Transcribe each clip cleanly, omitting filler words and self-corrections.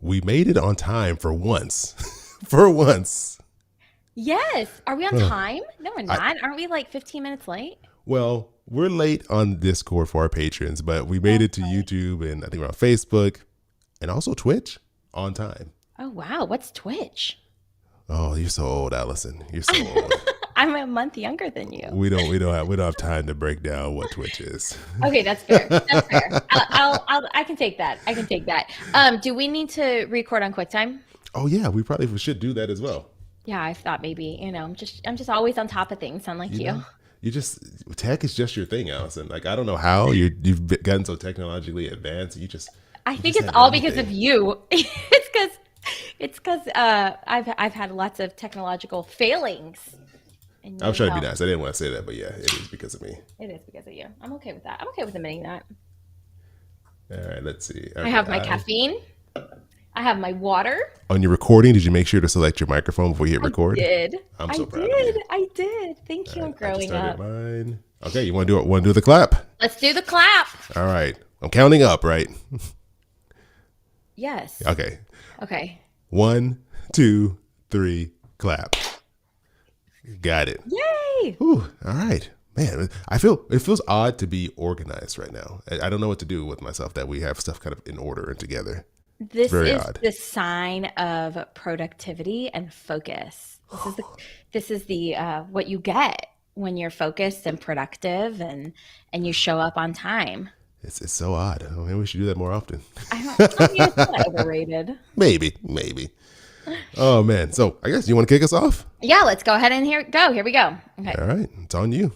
we made it on time for once. For once. Yes. Are we on Ugh. time? No, we're I not. Aren't we like 15 minutes late? Well, we're late on Discord for our patrons, but we made That's it to right. YouTube and I think we're on Facebook and also Twitch on time. Oh, wow. What's Twitch? Oh, you're so old, Allison. You're so old. I'm a month younger than you. We don't have time to break down what Twitch is. Okay, that's fair. That's fair. I can take that. I can take that. Do we need to record on QuickTime? Oh yeah, we probably should do that as well. Yeah, I thought maybe, I'm just always on top of things, unlike You you. know, you just tech is just your thing, Allison. Like I don't know how you've gotten so technologically advanced. I You think just it's handle all because of everything. you. It's because I've had lots of technological failings, and I was you trying to be help. nice. I didn't want to say that, but yeah, it is because of me. It is because of you. I'm okay with that. I'm okay with admitting that. All right, let's see. I Okay, have my caffeine. I have my water. on your recording, did you make sure to select your microphone before you hit I record? did. I'm I so proud of did. you. I did. Thank All you. right, I'm I just growing started up. mine. Okay, you want to do it? Want to do the clap? Let's do the clap. All right, I'm counting up. Right? Yes. Okay, Okay. 1, 2, 3, clap. Got it. Yay. Whew, all right, man. It feels odd to be organized right now. I don't know what to do with myself that we have stuff kind of in order and together. It's This very is odd. the sign of productivity and focus. This is the what you get when you're focused and productive and you show up on time. It's so odd. Oh, maybe we should do that more often. I mean, it's not overrated. Maybe. Oh man. So I guess you want to kick us off? Yeah, let's go ahead and here we go. Okay. All right, it's on you.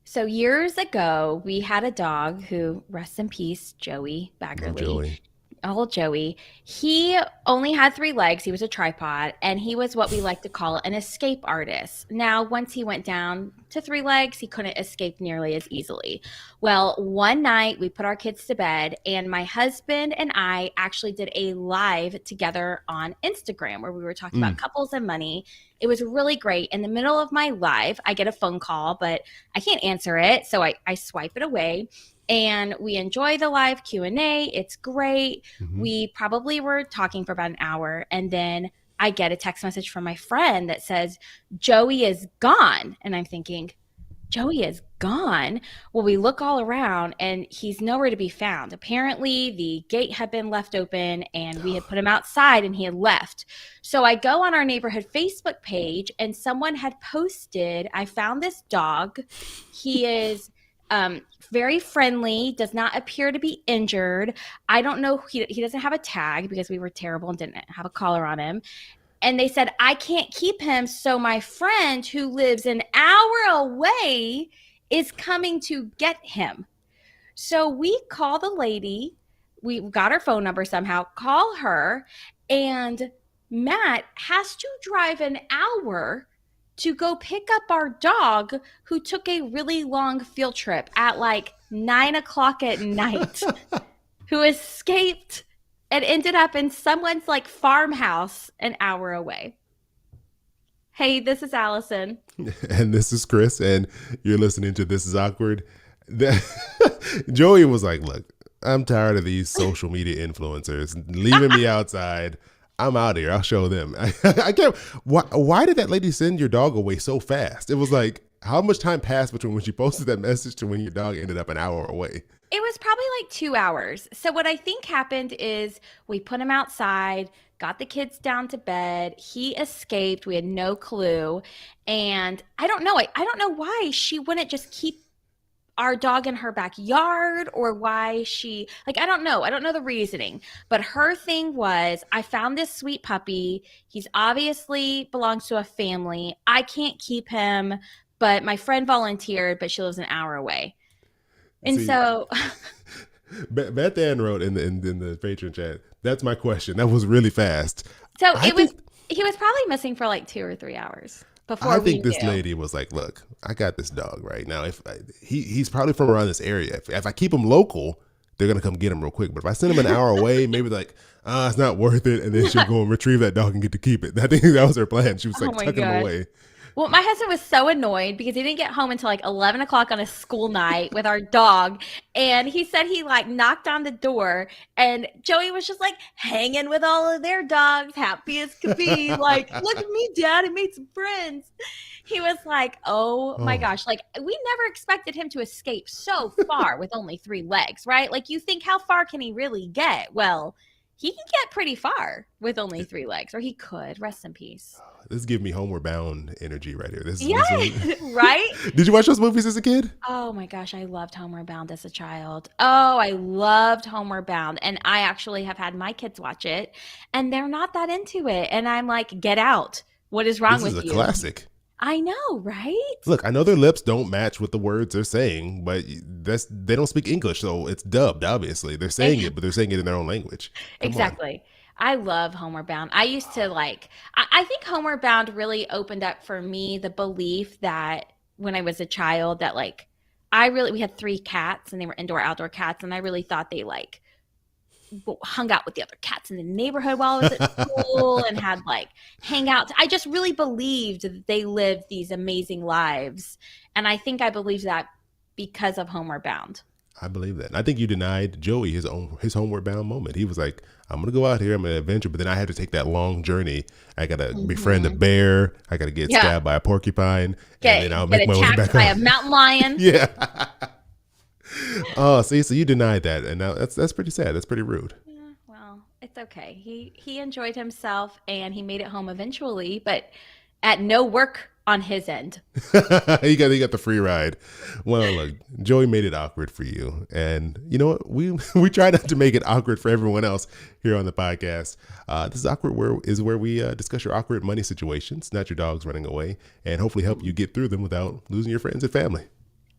So years ago, we had a dog who, rest in peace, Joey I'm Baggerly. Joey. Old Joey. He only had 3 legs. He was a tripod, and he was what we like to call an escape artist. Now, once he went down to 3 legs, he couldn't escape nearly as easily. Well, one night we put our kids to bed, and my husband and I actually did a live together on Instagram where we were talking about Mm. couples and money. It was really great. In the middle of my live, I get a phone call, but I can't answer it, so I swipe it away. And we enjoy the live Q&A. It's great. Hmm. We probably were talking for about an hour, and then I get a text message from my friend that says Joey is gone, and I'm thinking Joey is gone. Well, we look all around and he's nowhere to be found. Apparently the gate had been left open and we had put him outside and he had left. So I go on our neighborhood Facebook page and someone had posted, I found this dog. He is very friendly, does not appear to be injured. I don't know, he doesn't have a tag because we were terrible and didn't have a collar on him. And they said, I can't keep him. So my friend who lives an hour away is coming to get him. So we call the lady. We got her phone number somehow, call her. And Matt has to drive an hour to go pick up our dog who took a really long field trip at like 9 o'clock at night, who escaped and ended up in someone's like farmhouse an hour away. Hey, this is Allison. And this is Chris, and you're listening to This Is Awkward. Joey was like, look, I'm tired of these social media influencers leaving me outside. I'm out of here. I'll show them. I can't. Why did that lady send your dog away so fast? It was like, how much time passed between when she posted that message to when your dog ended up an hour away? It was probably like 2 hours. So what I think happened is we put him outside, got the kids down to bed. He escaped. We had no clue. And I don't know. I don't know why she wouldn't just keep our dog in her backyard, or why she, like, I don't know. I don't know the reasoning. But her thing was, I found this sweet puppy. He's obviously belongs to a family. I can't keep him, but my friend volunteered, but she lives an hour away. And See, so Beth Ann wrote in the Patreon chat. That's my question. That was really fast. So I it was, think he was probably missing for like 2 or 3 hours I before we think this knew. lady was like, "Look, I got this dog right now. He's probably from around this area. If I keep him local, they're gonna come get him real quick. But if I send him an hour away, maybe like, it's not worth it. And then she'll go and retrieve that dog and get to keep it. I think that was her plan. She was Oh like my tucking him gosh. away. Well, my husband was so annoyed because he didn't get home until like 11 o'clock on a school night with our dog. And he said he like knocked on the door and Joey was just like hanging with all of their dogs, happy as could be. Like, look at me, Dad. I made some friends. He was like, oh my Oh, gosh. Like, we never expected him to escape so far with only 3 legs, right? Like, you think, how far can he really get? Well, he can get pretty far with only 3 legs, or he could. Rest in peace. this give me Homeward Bound energy right here. Yeah, This one. right? Did you watch those movies as a kid? Oh my gosh, I loved Homeward Bound as a child. Oh, I loved Homeward Bound. And I actually have had my kids watch it, and they're not that into it. And I'm like, get out. What is wrong This is with a you? classic. I know, right? Look, I know their lips don't match with the words they're saying, but they don't speak English, so it's dubbed. Obviously, they're saying it, but they're saying it in their own language. Come on. Exactly. I love Homeward Bound. I used to like, I think Homeward Bound really opened up for me the belief that when I was a child, that like, we had 3 cats and they were indoor outdoor cats. And I really thought they like hung out with the other cats in the neighborhood while I was at school and had like hangouts. I just really believed that they lived these amazing lives. And I think I believed that because of Homeward Bound. I believe that. And I think you denied Joey his homeward bound moment. He was like, "I'm gonna go out here. I'm gonna adventure," but then I had to take that long journey. I gotta befriend a Hmm. bear. I gotta get Yeah. stabbed by a porcupine, and Get, then I'll get make my way back attacked by a home. mountain lion. Yeah. Oh, see, so you denied that, and now that's pretty sad. That's pretty rude. Yeah, well, it's okay. He enjoyed himself and he made it home eventually, but at no work on his end. He got the free ride. Well, look, Joey made it awkward for you, and you know what? We try not to make it awkward for everyone else here on the podcast. This is awkward. Where we discuss your awkward money situations, not your dogs running away, and hopefully help you get through them without losing your friends and family.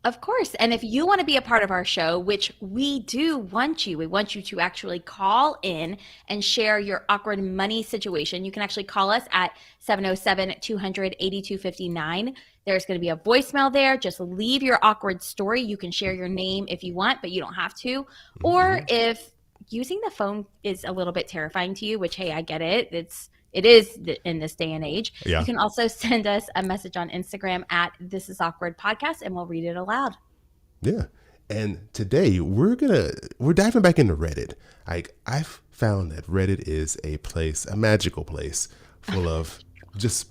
Of course. And if you want to be a part of our show, which we do want you, we want you to actually call in and share your awkward money situation. You can actually call us at 707 200 8259. There's going to be a voicemail there. Just leave your awkward story. You can share your name if you want, but you don't have to. Or Hmm. if using the phone is a little bit terrifying to you, which, hey, I get it. It is in this day and age. You Yeah, can also send us a message on Instagram at This Is Awkward Podcast, and we'll read it aloud. yeah. And today we're diving back into Reddit. Like I've found that Reddit is a magical place, full of just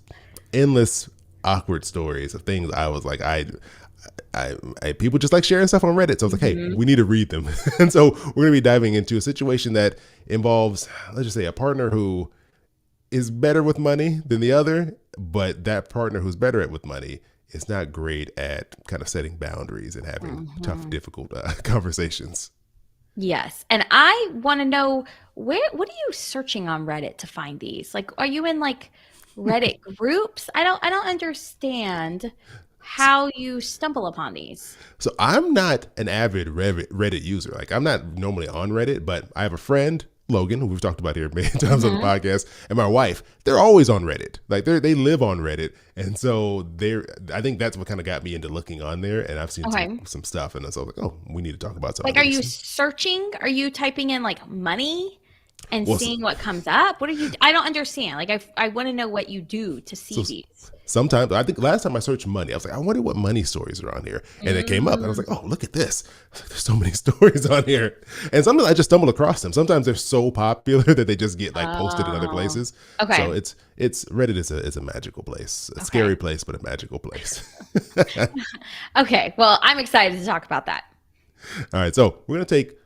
endless awkward stories of things I was like I people just like sharing stuff on Reddit. So I was like, hey, Mhm. we need to read them. And so we're gonna be diving into a situation that involves, let's just say, a partner who is better with money than the other, but that partner who's better at with money is not great at kind of setting boundaries and having tough, Mhm. difficult conversations. Yes. And I want to know what are you searching on Reddit to find these? Like, are you in like Reddit groups? I don't understand how you stumble upon these. So I'm not an avid Reddit user. Like I'm not normally on Reddit, but I have a friend, Logan, who we've talked about here many times on the Hmm. podcast, and my wife. They're always on Reddit. Like they live on Reddit, and so they're. I think that's what kind of got me into looking on there. And I've seen Okay. some stuff, and so I was like, oh, we need to talk about some of Like, are you these. searching? Are you typing in like money and Well, seeing what comes up? What are you? I don't understand. Like, I want to know what you do to see so these. sometimes I think last time I searched money, I was like, I wonder what money stories are on here, and it came up, and I was like, oh, look at this. I was like, there's so many stories on here, and sometimes I just stumble across them. Sometimes they're so popular that they just get like posted in other Oh, places. So okay. it's Reddit is a magical place, a Okay. scary place, but a magical place. Okay. Well, I'm excited to talk about that. All right, so we're gonna take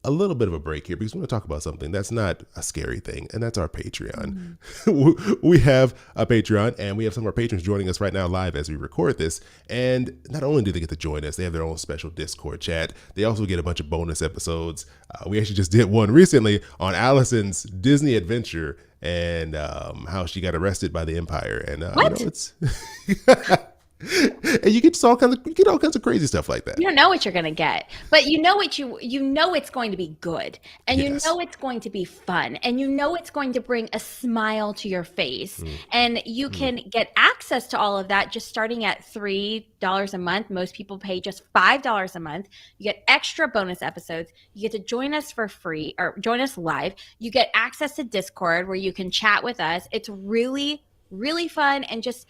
a little bit of a break here because we're going to talk about something that's not a scary thing, and that's our Patreon. Mm. We have a Patreon, and we have some of our patrons joining us right now live as we record this. And not only do they get to join us, they have their own special Discord chat. They also get a bunch of bonus episodes. We actually just did one recently on Allison's Disney adventure and how she got arrested by the Empire. And What? it's and you get all kinds of crazy stuff like that. You don't know what you're going to get, but you know it's going to be good, and you Yes. know it's going to be fun, and you know it's going to bring a smile to your face, Mm, and you mm. can get access to all of that just starting at $3 a month. Most people pay just $5 a month. You get extra bonus episodes. You get to join us for free or join us live. You get access to Discord where you can chat with us. It's really fun and just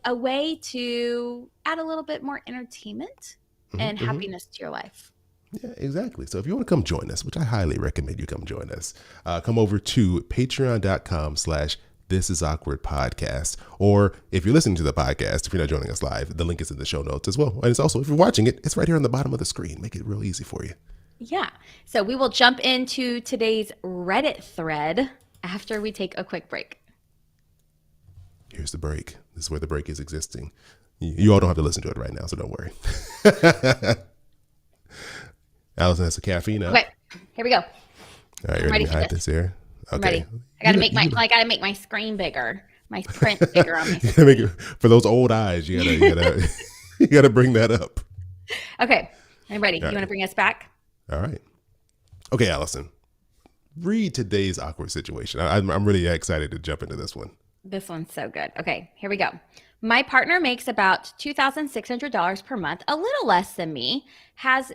a way to add a little bit more entertainment and happiness to your life. Yeah, exactly. So if you want to come join us, which I highly recommend you come join us, come over to patreon.com/. This is Awkward Podcast. Or if you're listening to the podcast, if you're not joining us live, the link is in the show notes as well. And it's also, if you're watching it, it's right here on the bottom of the screen. Make it real easy for you. Yeah. So we will jump into today's Reddit thread after we take a quick break. Here's the break. This is where the break is existing. You all don't have to listen to it right now, so don't worry. Allison has the caffeine up. Okay, here we go. All right, you're ready to hide this here? Okay. I'm ready. I gotta make my screen bigger, my print bigger on my screen. Make it, for those old eyes, you gotta you gotta bring that up. Okay, I'm ready. You want to bring us back? All right. Okay, Allison. Read today's awkward situation. I'm really excited to jump into this one. This one's so good. Okay, here we go. My partner makes about $2,600 per month, a little less than me, has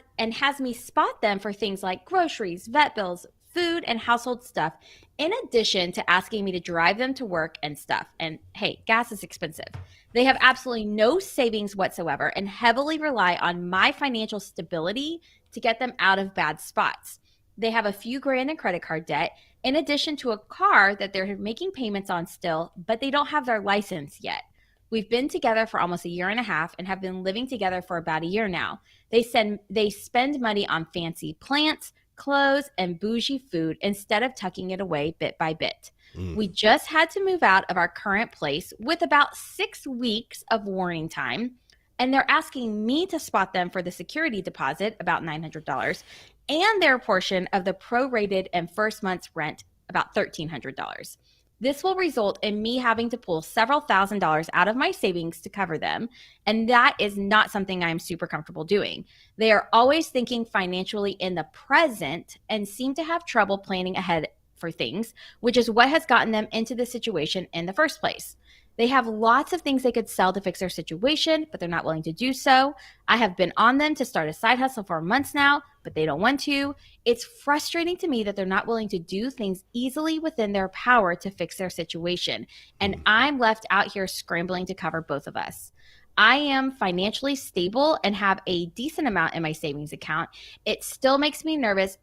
me spot them for things like groceries, vet bills, food, and household stuff, in addition to asking me to drive them to work and stuff. And hey, gas is expensive. They have absolutely no savings whatsoever and heavily rely on my financial stability to get them out of bad spots. They have a few grand in credit card debt, in addition to a car that they're making payments on still, but they don't have their license yet. We've been together for almost a year and a half and have been living together for about a year now. They spend money on fancy plants, clothes, and bougie food instead of tucking it away bit by bit. We just had to move out of our current place with about 6 weeks of warning time, and they're asking me to spot them for the security deposit, about $900, and their portion of the prorated and first month's rent, about $1,300. This will result in me having to pull several $1,000s out of my savings to cover them, and that is not something I'm super comfortable doing. They are always thinking financially in the present and seem to have trouble planning ahead for things, which is what has gotten them into the situation in the first place. They have lots of things they could sell to fix their situation, but they're not willing to do so. I have been on them to start a side hustle for months now, but they don't want to. It's frustrating to me that they're not willing to do things easily within their power to fix their situation. And I'm left out here scrambling to cover both of us. I am financially stable and have a decent amount in my savings account. It still makes me nervous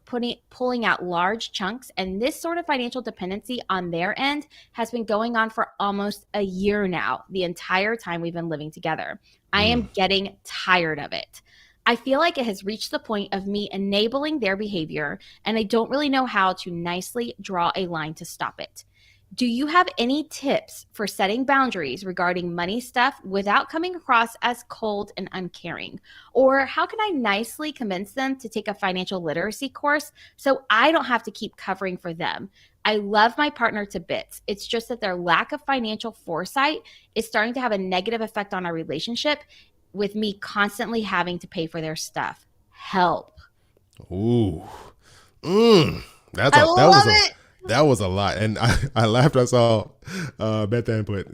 pulling out large chunks, and this sort of financial dependency on their end has been going on for almost a year now, the entire time we've been living together. I am getting tired of it. I feel like it has reached the point of me enabling their behavior, and I don't really know how to nicely draw a line to stop it. Do you have any tips for setting boundaries regarding money stuff without coming across as cold and uncaring? Or how can I nicely convince them to take a financial literacy course so I don't have to keep covering for them? I love my partner to bits. It's just that their lack of financial foresight is starting to have a negative effect on our relationship, with me constantly having to pay for their stuff. Help. Ooh. That was a lot. And I laughed. I saw Beth Ann put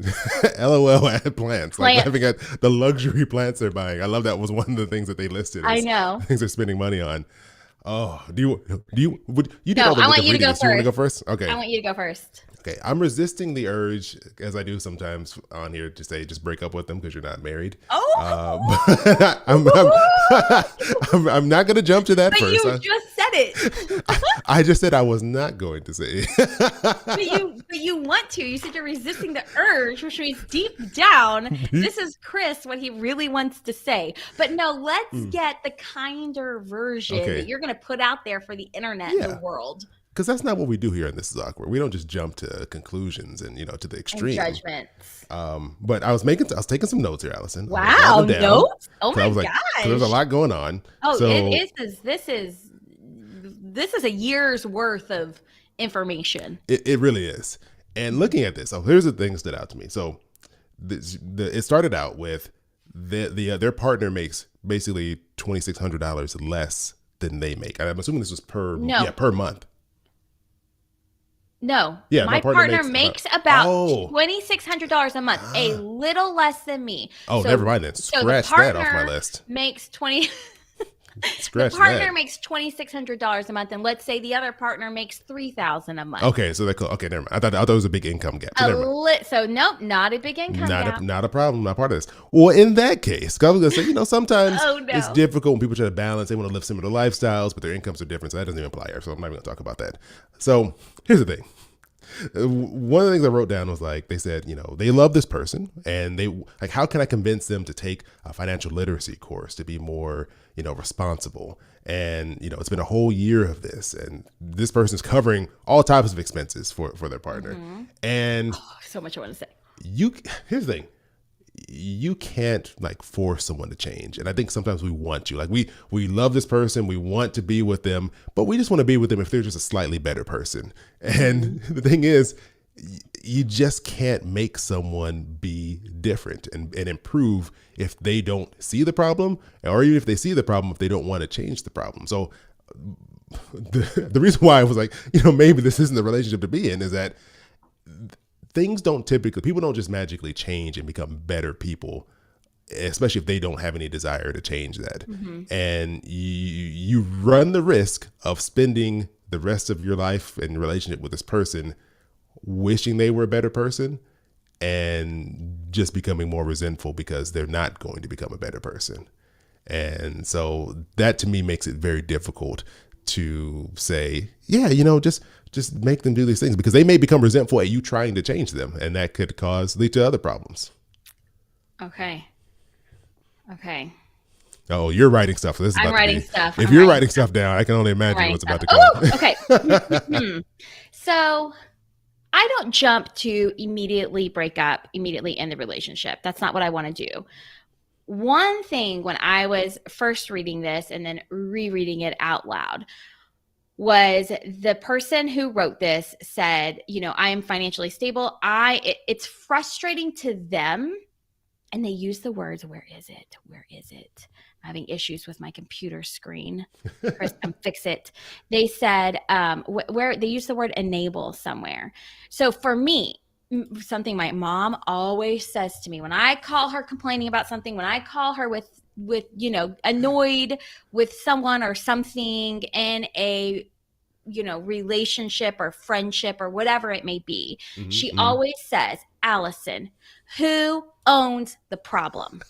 LOL at plants. Like laughing at the luxury plants they're buying. I love that was one of the things that they listed. I know. Things they're spending money on. Oh, you did no, all the I want you to go first. You want to go first? Okay. I want you to go first. Okay. I'm resisting the urge, as I do sometimes on here, to say just break up with them because you're not married. Oh. I'm not going to jump to that but first. You just said it. I just said I was not going to say it. but you want to. You said you're resisting the urge, which means deep down, this is Chris, what he really wants to say. But no, let's get the kinder version that you're going to put out there for the internet and the world. Because that's not what we do here in This Is Awkward. We don't just jump to conclusions and, to the extreme. And judgments. But I was taking some notes here, Allison. Wow, notes? Oh my gosh. There's a lot going on. Oh, this is a year's worth of information. It really is. And looking at this, so here's the thing that stood out to me. So it started out with their partner makes basically $2,600 less than they make. I'm assuming this was per month. No. Yeah, my partner makes about $2,600 a month, a little less than me. Oh, so, never mind then. Scratch that off my list. Makes 20. The Scratch partner that. makes $2,600 a month, and let's say the other partner makes $3,000 a month. Okay, so that okay, never mind. I thought it was a big income gap. So never mind. So nope, not a big income gap. Not a problem. Not part of this. Well, in that case, 'cause I was gonna say, sometimes Oh it's no. difficult when people try to balance. They want to live similar lifestyles, but their incomes are different. So that doesn't even apply here. So I'm not even gonna talk about that. So here's the thing. One of the things I wrote down was like they said, they love this person, and they like, how can I convince them to take a financial literacy course to be more, responsible? And it's been a whole year of this, and this person's covering all types of expenses for their partner. Mm-hmm. And So much I want to say. you here's the thing, you can't like force someone to change. And I think sometimes we want to, like, we love this person, we want to be with them, but we just want to be with them if they're just a slightly better person. And the thing is, you just can't make someone be different and improve if they don't see the problem, or even if they see the problem, if they don't want to change the problem. So the reason why I was like, maybe this isn't the relationship to be in is that people don't just magically change and become better people, especially if they don't have any desire to change that. And you run the risk of spending the rest of your life in relationship with this person wishing they were a better person and just becoming more resentful because they're not going to become a better person. And so that to me makes it very difficult to say, yeah, just make them do these things, because they may become resentful at you trying to change them, and that could lead to other problems. Okay. Oh, you're writing stuff. So this is I'm about writing to be, stuff. If I'm you're writing writing stuff down, I can only imagine what's about to come. Oh, okay. So I don't jump to immediately break up, immediately end the relationship. That's not what I want to do. One thing when I was first reading this and then rereading it out loud was the person who wrote this said, I am financially stable. It's frustrating to them. And they use the words, where is it? Where is it? I'm having issues with my computer screen. Chris, come fix it. They said, where they use the word enable somewhere. So for me, something my mom always says to me when I call her complaining about something, when I call her with annoyed with someone or something in a relationship or friendship or whatever it may be, she always says, Allison, who owns the problem?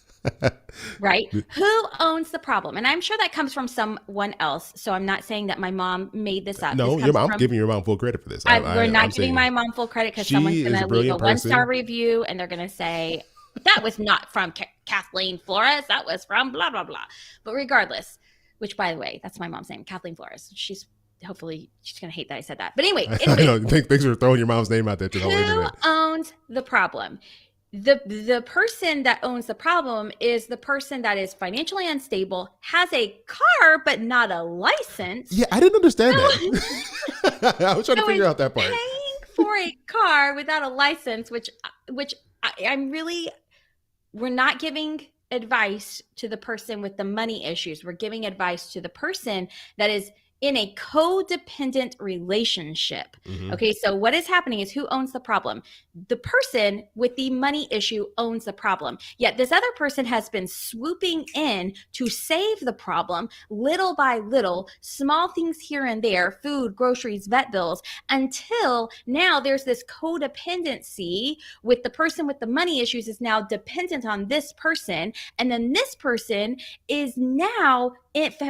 Right? Who owns the problem? And I'm sure that comes from someone else. So I'm not saying that my mom made this up. No, I'm giving your mom full credit for this. We're not giving my mom full credit because someone's going to leave a 1-star review and they're going to say, that was not from Kathleen Flores. That was from blah, blah, blah. But regardless, which, by the way, that's my mom's name, Kathleen Flores. Hopefully she's going to hate that I said that. But anyway. I know. Thanks for throwing your mom's name out there to the whole internet. Who owns the problem? The person that owns the problem is the person that is financially unstable, has a car but not a license. Yeah, I didn't understand that. I was trying to figure out that part. Paying for a car without a license, which we're not giving advice to the person with the money issues. We're giving advice to the person that is in a codependent relationship. Okay, so what is happening is, who owns the problem? The person with the money issue owns the problem. Yet this other person has been swooping in to save the problem little by little, small things here and there, food, groceries, vet bills, until now there's this codependency with the person with the money issues is now dependent on this person. And then this person is now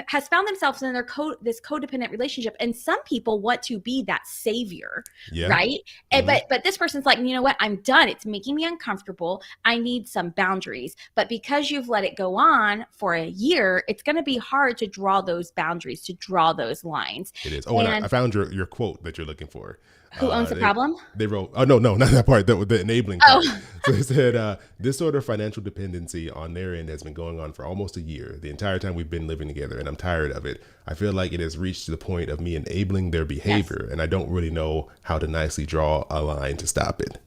has found themselves in this codependent relationship, and some people want to be that savior, right? But this person's like, you know what? I'm done. It's making me uncomfortable. I need some boundaries. But because you've let it go on for a year, it's going to be hard to draw those boundaries, to draw those lines. It is. Oh, and I found your quote that you're looking for. Who owns the problem? They wrote, no, not that part, the enabling part. So they said, this sort of financial dependency on their end has been going on for almost a year, the entire time we've been living together, and I'm tired of it. I feel like it has reached the point of me enabling their behavior, and I don't really know how to nicely draw a line to stop it.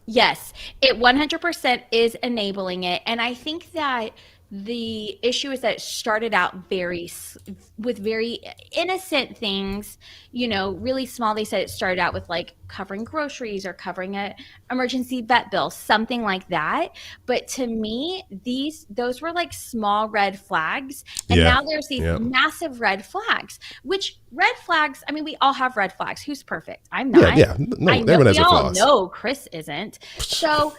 Yes, it 100% is enabling it. And I think that The issue is that it started out with very innocent things, really small. They said it started out with like covering groceries or covering a emergency vet bill, something like that. But to me, those were like small red flags, and Yeah. now there's these Yeah. massive red flags. Which red flags? I mean, we all have red flags. Who's perfect? I'm Yeah. not. Yeah. I No, know everyone has we their all flaws. know Chris isn't. So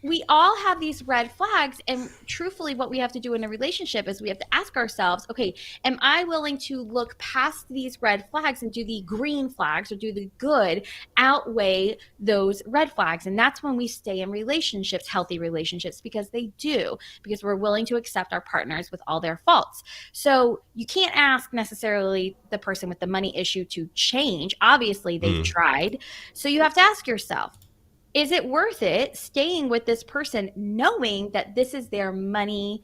we all have these red flags, and truthfully what we have to do in a relationship is we have to ask ourselves, okay, am I willing to look past these red flags and do the green flags, or do the good outweigh those red flags? And that's when we stay in relationships, healthy relationships, because they do, because we're willing to accept our partners with all their faults. So you can't ask necessarily the person with the money issue to change. Obviously they've Mm. tried. So you have to ask yourself, is it worth it staying with this person knowing that this is their money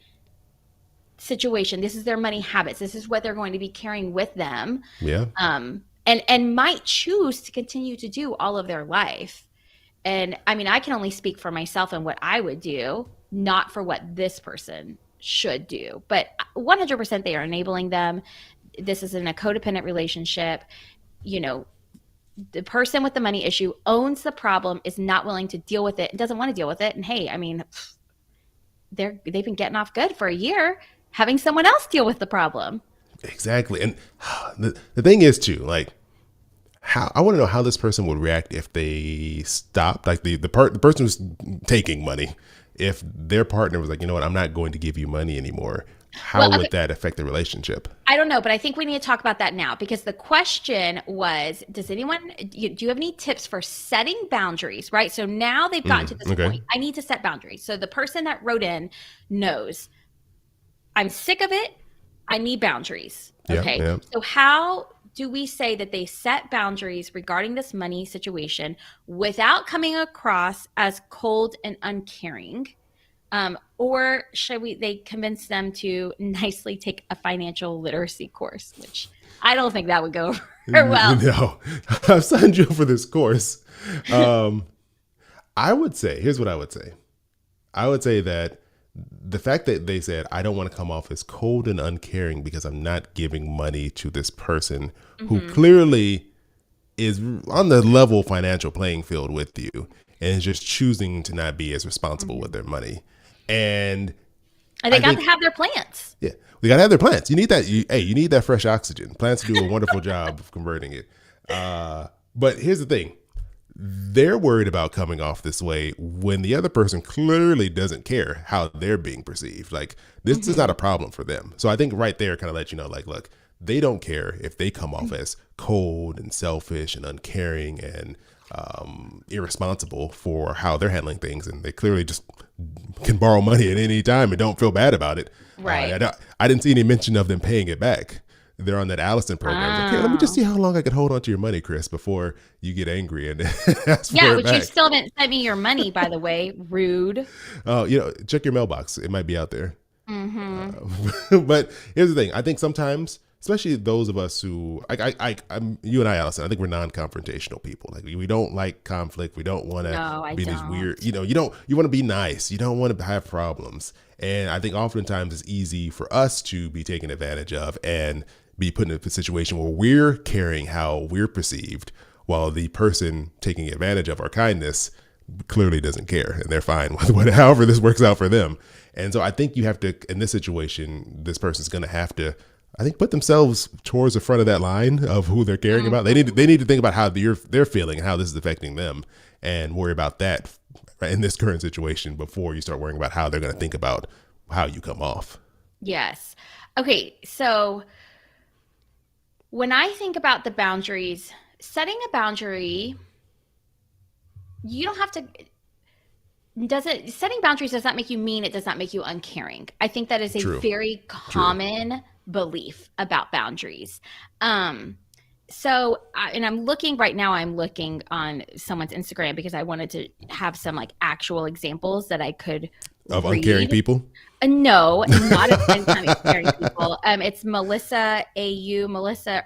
situation, this is their money habits, this is what they're going to be carrying with them, Yeah. and might choose to continue to do all of their life? And I mean, I can only speak for myself and what I would do, not for what this person should do. But 100% they are enabling them. This is in a codependent relationship. You know, the person with the money issue owns the problem, is not willing to deal with it, and doesn't want to deal with it. And hey, I mean, they've been getting off good for a year, having someone else deal with the problem. Exactly. And the thing is too, like, how I want to know how this person would react if they stopped, like the person who's taking money, if their partner was like, you know what, I'm not going to give you money anymore. How Well, okay, would that affect the relationship? I don't know, but I think we need to talk about that now, because the question was, do you have any tips for setting boundaries, right? So now they've gotten to this Okay. point. I need to set boundaries. So the person that wrote in knows, I'm sick of it. I need boundaries. Yeah. Okay. Yeah. So how do we say that they set boundaries regarding this money situation without coming across as cold and uncaring? Or should they convince them to nicely take a financial literacy course, which I don't think that would go over well. No, I've signed you up for this course. Um, I would say, here's what I would say. I would say that the fact that they said, I don't want to come off as cold and uncaring because I'm not giving money to this person who Hmm. clearly is on the level financial playing field with you and is just choosing to not be as responsible with Hmm. their money. And And they I got to think, have their plants. yeah, we gotta have their plants. You need that. You need that fresh oxygen. Plants do a wonderful job of converting it. But here's the thing: they're worried about coming off this way when the other person clearly doesn't care how they're being perceived. Like, this is not Hmm. a problem for them. So I think right there kind of let you know, like, look, they don't care if they come off as cold and selfish and uncaring and irresponsible for how they're handling things, and they clearly just can borrow money at any time and don't feel bad about it. Right. I didn't see any mention of them paying it back. They're on that Allison program. It's like, here, let me just Oh. see how long I can hold on to your money, Chris, before you get angry and ask Yeah, for it which you back. still haven't sent me your money, by the way. Rude. Check your mailbox. It might be out there. Hmm. But here's the thing. I think sometimes, especially those of us who, you and I, Allison, I think we're non-confrontational people. Like, we don't like conflict. We don't want to No, I be these don't. weird, you want to be nice. You don't want to have problems. And I think oftentimes it's easy for us to be taken advantage of and be put in a situation where we're caring how we're perceived, while the person taking advantage of our kindness clearly doesn't care and they're fine with however this works out for them. And so I think you have to, in this situation, this person's going to have to, I think, put themselves towards the front of that line of who they're caring about. Mhm. They need to think about how they're feeling and how this is affecting them, and worry about that in this current situation before you start worrying about how they're going to think about how you come off. Yes. Okay, so when I think about the boundaries, setting a boundary, you don't have to, doesn't setting boundaries does not make you mean, it does not make you uncaring. I think that is a True. very True. common belief about boundaries. Um, and I'm looking right now, I'm looking on someone's Instagram because I wanted to have some like actual examples that I could Of uncaring read. people. No, not of uncaring people. It's Melissa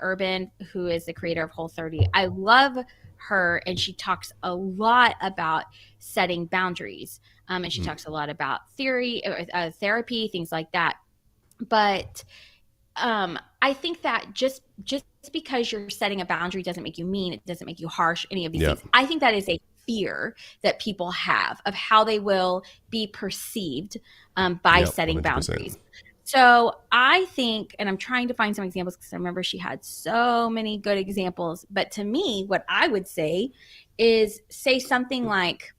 Urban, who is the creator of Whole30. I love her, and she talks a lot about setting boundaries. And she talks a lot about therapy, things like that. But I think that just because you're setting a boundary doesn't make you mean. It doesn't make you harsh. Any of these Yep. things. I think that is a fear that people have of how they will be perceived by Yep. setting 100%. boundaries. So I think, and I'm trying to find some examples because I remember she had so many good examples. But to me, what I would say is say something like,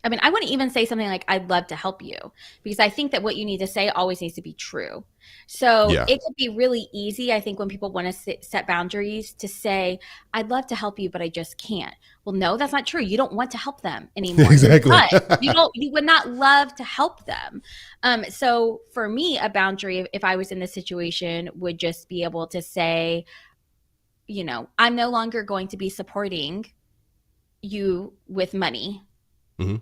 I mean, I wouldn't even say something like, I'd love to help you, because I think that what you need to say always needs to be true. So Yeah. it could be really easy, I think, when people want to set boundaries to say, I'd love to help you, but I just can't. Well, no, that's not true. You don't want to help them anymore. You're Exactly. done. You would not love to help them. So for me, a boundary, if I was in this situation, would just be able to say, I'm no longer going to be supporting you with money. Hmm.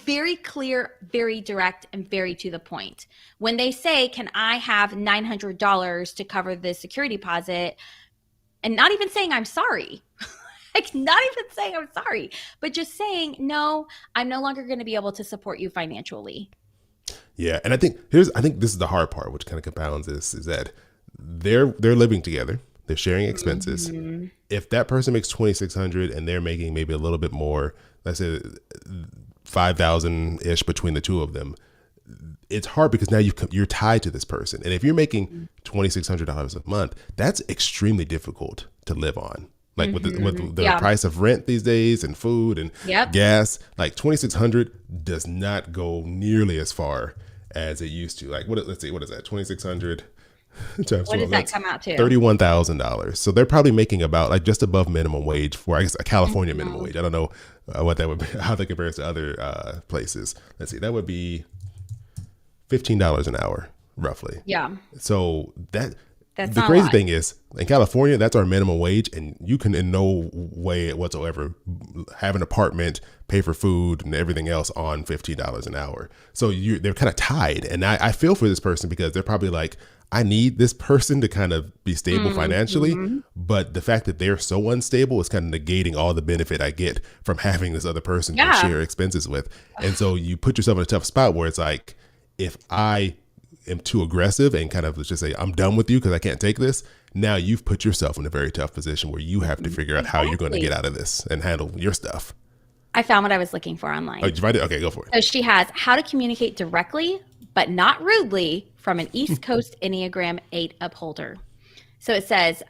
Very clear, very direct, and very to the point. When they say, can I have $900 to cover the security deposit, and not even saying I'm sorry, like not even saying I'm sorry, but just saying, no, I'm no longer going to be able to support you financially. Yeah, and I think this is the hard part, which kind of compounds this, is that they're living together, they're sharing expenses. Mm-hmm. If that person makes 2,600 and they're making maybe a little bit more, let's say 5,000 ish between the two of them, it's hard because now you're tied to this person, and if you're making $2,600 a month, that's extremely difficult to live on. Like with the Yeah. price of rent these days and food and Yep. gas, like 2,600 does not go nearly as far as it used to. Like let's see, what is that? 2,600 times What 12, does that that's come out to? $31,000. So they're probably making about like just above minimum wage for, I guess, a California minimum Mhm. wage. I don't know what that would be, how that compares to other places. Let's see, that would be $15 an hour roughly. Yeah. So That's the not a crazy lot. thing is, in California, that's our minimum wage, and you can in no way whatsoever have an apartment, pay for food and everything else on $15 an hour. So they're kind of tied, and I feel for this person because they're probably like, I need this person to kind of be stable financially, Mhm. but the fact that they're so unstable is kind of negating all the benefit I get from having this other person to Yeah. share expenses with. And so you put yourself in a tough spot where it's like, if I am too aggressive and kind of, let's just say, I'm done with you because I can't take this, now you've put yourself in a very tough position where you have to figure out how you're going to Exactly. get out of this and handle your stuff. I found what I was looking for Oh, online. did you write it? Okay, go for it. So she has how to communicate directly but not rudely from an East Coast Enneagram 8 upholder. So it says,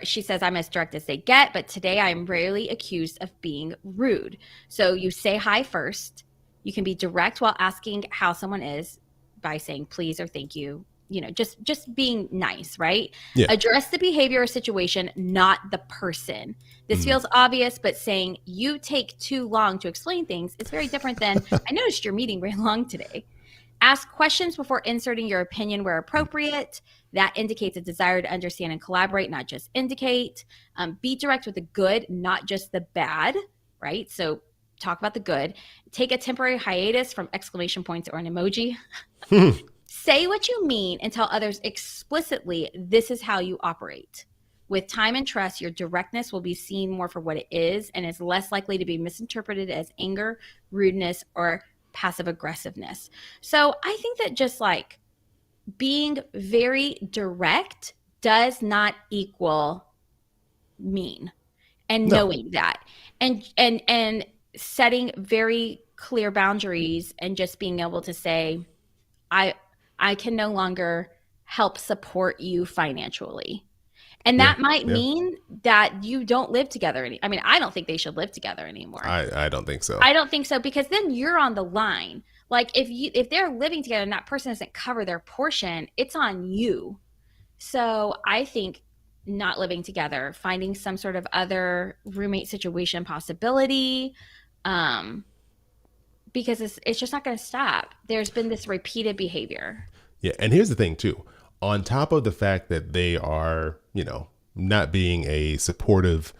she says, I'm as direct as they get, but today I'm rarely accused of being rude. So you say hi first. You can be direct while asking how someone is by saying please or thank you. Just being nice, right? Yeah. Address the behavior or situation, not the person. This feels obvious, but saying you take too long to explain things is very different than I noticed your meeting ran long today. Ask questions before inserting your opinion where appropriate. That indicates a desire to understand and collaborate, not just indicate. Be direct with the good, not just the bad, right? So talk about the good. Take a temporary hiatus from exclamation points or an emoji. Say what you mean and tell others explicitly this is how you operate. With time and trust, your directness will be seen more for what it is and is less likely to be misinterpreted as anger, rudeness, or passive aggressiveness. So I think that just like being very direct does not equal mean, and No. knowing that, and setting very clear boundaries, and just being able to say, I can no longer help support you financially. And Yeah. that might Yeah. mean that you don't live together. I mean, I don't think they should live together anymore. I don't think so. I don't think so, because then you're on the line. Like if they're living together and that person doesn't cover their portion, it's on you. So I think not living together, finding some sort of other roommate situation possibility, because it's just not going to stop. There's been this repeated behavior. Yeah. And here's the thing, too. On top of the fact that they are, not being a supportive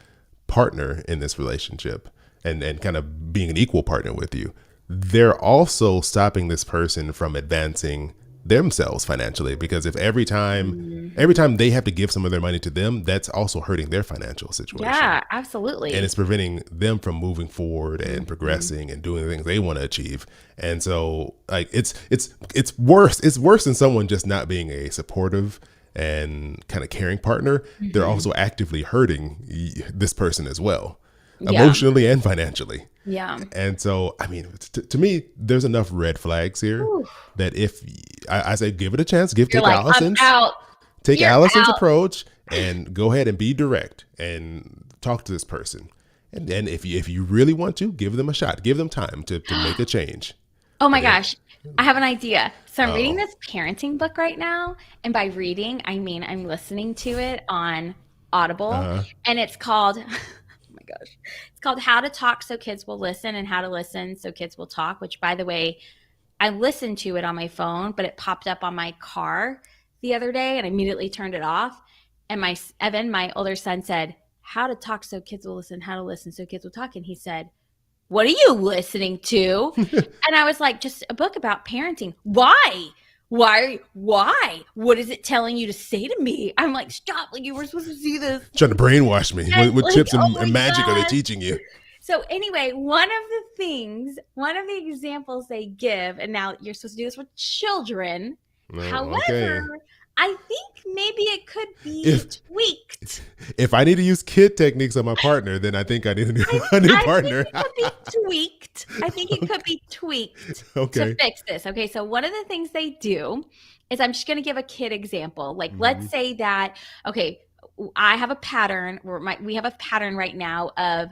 partner in this relationship and kind of being an equal partner with you, they're also stopping this person from advancing themselves financially, because if every Mhm. time they have to give some of their money to them, that's also hurting their financial situation, Yeah, and absolutely. it's preventing them from moving forward and Mhm. progressing and doing the things they want to achieve. And so like it's worse than someone just not being a supportive and kind of caring partner. They're Mhm. also actively hurting this person as well, Yeah. emotionally and financially. Yeah. And so, I mean, to me, there's enough red flags here Whew. that if I say give it a chance, give You're take like, "I'm Allison's out. take You're Allison's out." approach and go ahead and be direct and talk to this person. And then if you really want to, give them a shot, give them time to make a change. Oh my But if gosh, I have an idea. So I'm reading oh this parenting book right now, and by reading, I mean I'm listening to it on Audible, uh and it's called oh my gosh. It's called How to Talk So Kids Will Listen and How to Listen So Kids Will Talk, which by the way, I listened to it on my phone, but it popped up on my car the other day and I immediately turned it off. And Evan, my older son, said, "How to talk so kids will listen, how to listen so kids will talk." And he said, "What are you listening to?" And I was like, "Just a book about parenting." "Why? Why? What is it telling you to say to me?" I'm like, "Stop. Like, you were supposed to see this." trying to brainwash me. Yes, What like, chips oh and my magic are they gosh. teaching you? So anyway, one of the examples they give, and now you're supposed to do this with children. No, okay. However, I think maybe it could be If tweaked. if I need to use kid techniques on my partner, then I think I need a new, I a new I think partner. it could be tweaked. I think it could be tweaked to Okay. fix this. Okay, so one of the things they do is I'm just going to give a kid example. Like Hmm. let's say that okay, I have a pattern or we have a pattern right now of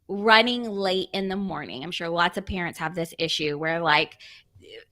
running late in the morning. I'm sure lots of parents have this issue where like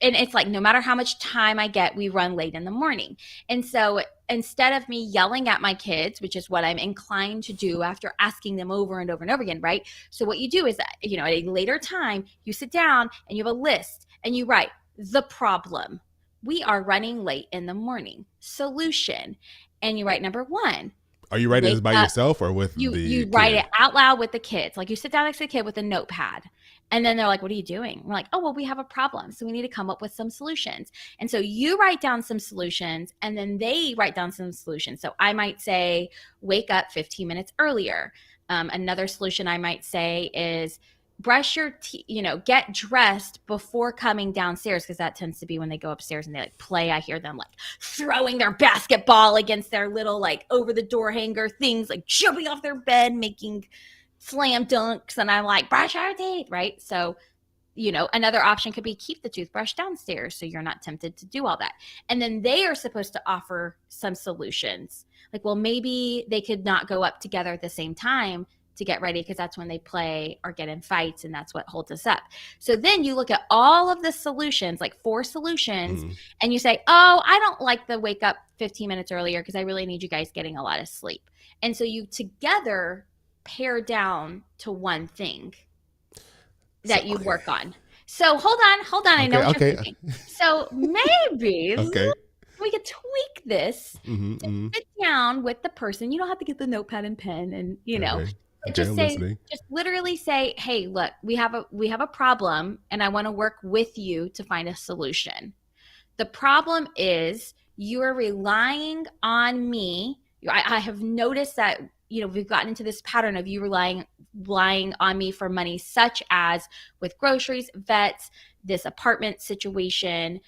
and it's like no matter how much time I get, we run late in the morning. And so instead of me yelling at my kids, which is what I'm inclined to do after asking them over and over and over again, right? So what you do is that, at a later time, you sit down and you have a list and you write the problem. We are running late in the morning. Solution. And you write number 1. Are you writing this Wake by up. yourself or with the You write it kid? out loud with the kids. Like you sit down next to the kid with a notepad. And then they're like, "What are you doing?" We're like, "Oh, well, we have a problem. So we need to come up with some solutions." And so you write down some solutions and then they write down some solutions. So I might say, wake up 15 minutes earlier. Another solution I might say is brush your teeth, get dressed before coming downstairs because that tends to be when they go upstairs and they like play. I hear them like throwing their basketball against their little like over the door hanger things, like jumping off their bed, making slam dunks. And I'm like, brush your teeth, right? So, another option could be keep the toothbrush downstairs so you're not tempted to do all that. And then they are supposed to offer some solutions. Like, well, maybe they could not go up together at the same time to get ready because that's when they play or get in fights and that's what holds us up. So then you look at all of the solutions, like 4 solutions, Mhm. and you say, "Oh, I don't like the wake up 15 minutes earlier because I really need you guys getting a lot of sleep." And so you together pare down to one thing So that you okay, work on. So hold on. I know okay, what you're okay, thinking. So maybe okay. we could tweak this Hmm. to Hmm. sit down with the person. You don't have to get the notepad and pen and, Okay, but okay. I'm listening. just literally say, "Hey, look, we have a problem and I want to work with you to find a solution. The problem is you are relying on me. I have noticed that we've gotten into this pattern of you relying on me for money, such as with groceries, vets, this apartment situation.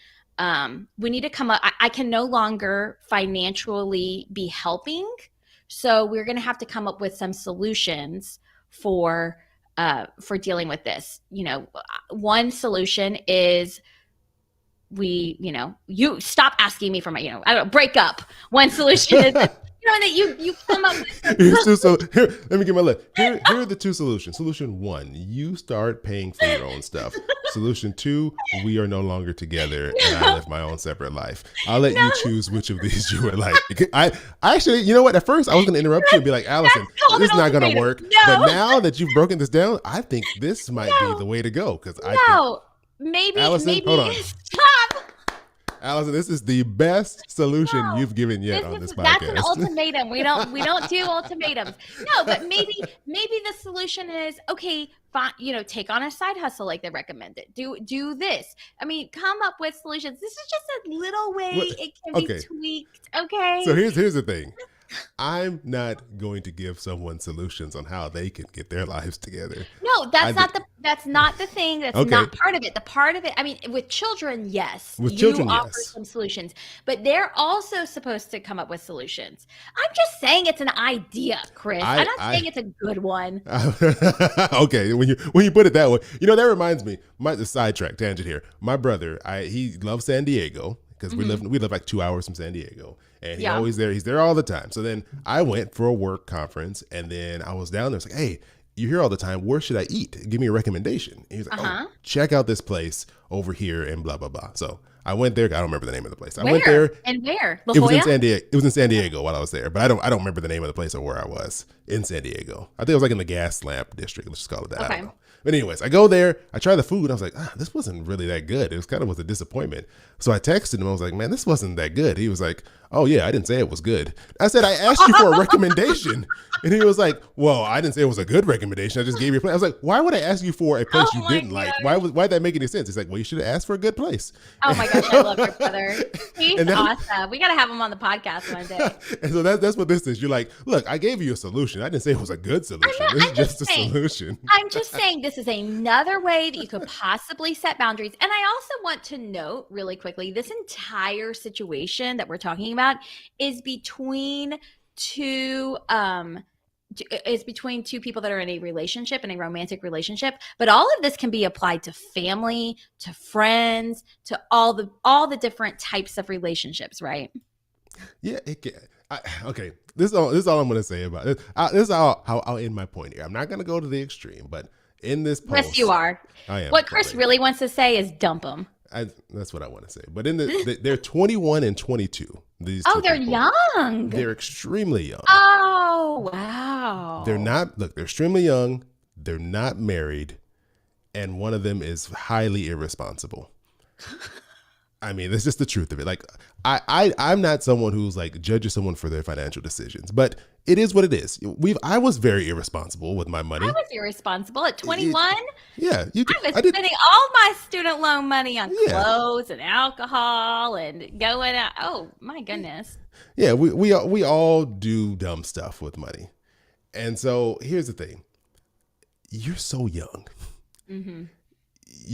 We need to come up. I can no longer financially be helping, so we're going to have to come up with some solutions for dealing with this. One solution is you stop asking me for my, I don't know, break up. One solution is that, that you come up with So here, let me get my list. Here are the 2 solutions. Solution 1, you start paying for your own stuff. Solution 2, we are no longer together and I no, live my own separate life. I'll let you no, choose which of these you would like. I actually, you know what? At first, I was going to interrupt you and be like, Allison, that's called this an is not going to ultimatum. work. But No, now that you've broken this down, I think this might be no, the way to go because I think, no. Maybe, Allison, hold on. stop. Allison, this is the best solution No, you've given yet on this that's an podcast. ultimatum. We don't do ultimatums. No, but maybe the solution is okay, fine, take on a side hustle like they recommended. Do this. I mean, come up with solutions. This is just a little way What? it can be Okay, tweaked, so okay? here's the thing. I'm not going to give someone solutions on how they can get their lives together. No, I think that's not the thing. That's okay not part of it. The part of it, I mean, with children, yes, with you children, offer yes. some solutions, but they're also supposed to come up with solutions. I'm just saying it's an idea, Chris. I'm not I saying it's a good one. okay, when you put it that way, that reminds me. My the sidetrack tangent here. My brother, he loves San Diego because Hmm. we live like 2 hours from San Diego, and Yeah. he's there all the time. So then I went for a work conference, and then I was down there. It's like, hey, you're here all the time. Where should I eat? Give me a recommendation. And he was like, oh, Uh-huh. check out this place over here, and blah blah blah. So I went there. I don't remember the name of the place. I went Where? there. And where? La It was in Jolla? San Diego. It was in San Diego while I was there, but I don't remember the name of the place or where I was in San Diego. I think it was like in the gas lamp district. Let's just call it that. I Okay. don't know. But anyways, I go there. I try the food. I was like, this wasn't really that good. It was kind of was a disappointment. So I texted him. I was like, man, this wasn't that good. He was like, oh yeah, I didn't say it was good. I said I asked you for a recommendation, and he was like, well, I didn't say it was a good recommendation. I just gave you a place. I was like, why would I ask you for a place Oh you my didn't like? gosh. Why'd that make any sense? He's like, well, you should have asked for a good place. Oh my gosh, I love your brother. He's And then, awesome. We got to have him on the podcast one day. and so that's what this is. You're like, look, I gave you a solution. I didn't say it was a good solution. I'm This not, is just a solution. I'm just saying this is another way that you could possibly set boundaries. And I also want to note really quickly, this entire situation that we're talking about is between two is between two people that are in a relationship, in a romantic relationship, but all of this can be applied to family, to friends, to all the different types of relationships, right? Yeah, it can. Okay, this is all I'm going to say about it. This is how I'll end my point here. I'm not going to go to the extreme, but in this post, Yes, you are. I am. What Chris really wants to say is dump them. That's what I want to say. But they're 21 and 22. These Oh, two they're people. young. They're extremely young. Oh, wow. They're not. Look, they're extremely young. They're not married, and one of them is highly irresponsible. I mean, that's just the truth of it. Like, I'm not someone who's like judges someone for their financial decisions, but it is what it is. I was very irresponsible with my money. I was irresponsible at 21. Yeah, I was I did. spending all my student loan money on Yeah. clothes and alcohol and going out. Oh, my goodness. Yeah, we all do dumb stuff with money, and so here's the thing: you're so young. Hmm.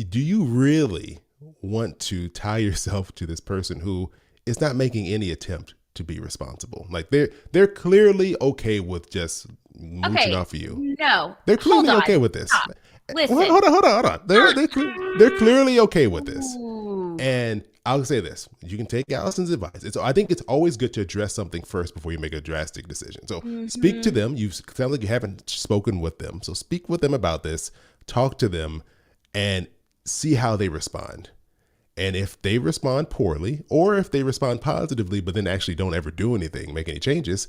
Do you really want to tie yourself to this person who is not making any attempt to be responsible? Like they're clearly okay with just mooching Okay. off of you. No. They're Hold clearly on. okay with this. Stop. Listen. Hold on. They're clearly okay with this. Ooh. And I'll say this: you can take Allison's advice. I think it's always good to address something first before you make a drastic decision. So speak to them. You sound like you haven't spoken with them, so speak with them about this. Talk to them, and see how they respond. And if they respond poorly, or if they respond positively, but then actually don't ever do anything, make any changes,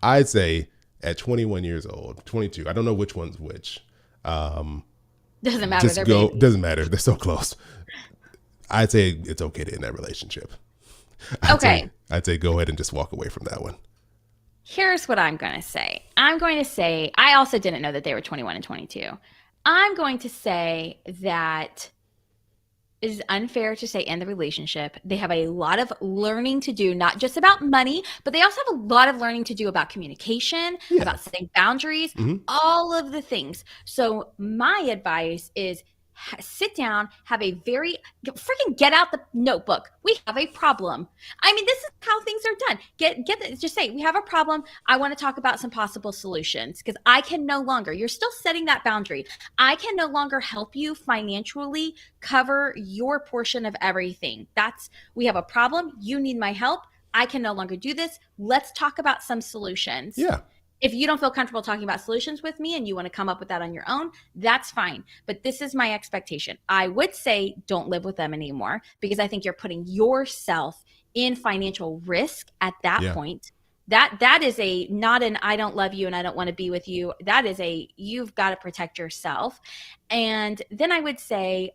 I'd say at 21 years old, 22, I don't know which one's which. Doesn't matter. Just They're go. babies. Doesn't matter. They're so close. I'd say it's okay to end that relationship. Okay. I'd say go ahead and just walk away from that one. Here's what I'm going to say. I'm going to say, I also didn't know that they were 21 and 22. I'm going to say that it is unfair to say end the relationship. They have a lot of learning to do, not just about money, but they also have a lot of learning to do about communication, Yeah. about setting boundaries, Mhm. all of the things. So my advice is sit down, have a very freaking get out the notebook. We have a problem. I mean, this is how things are done. Just say we have a problem. I want to talk about some possible solutions because I can no longer. You're still setting that boundary. I can no longer help you financially cover your portion of everything. We have a problem. You need my help. I can no longer do this. Let's talk about some solutions. Yeah. If you don't feel comfortable talking about solutions with me and you want to come up with that on your own, that's fine. But this is my expectation. I would say don't live with them anymore because I think you're putting yourself in financial risk at that Yeah. point. That is not an I don't love you and I don't want to be with you. That is you've got to protect yourself. And then I would say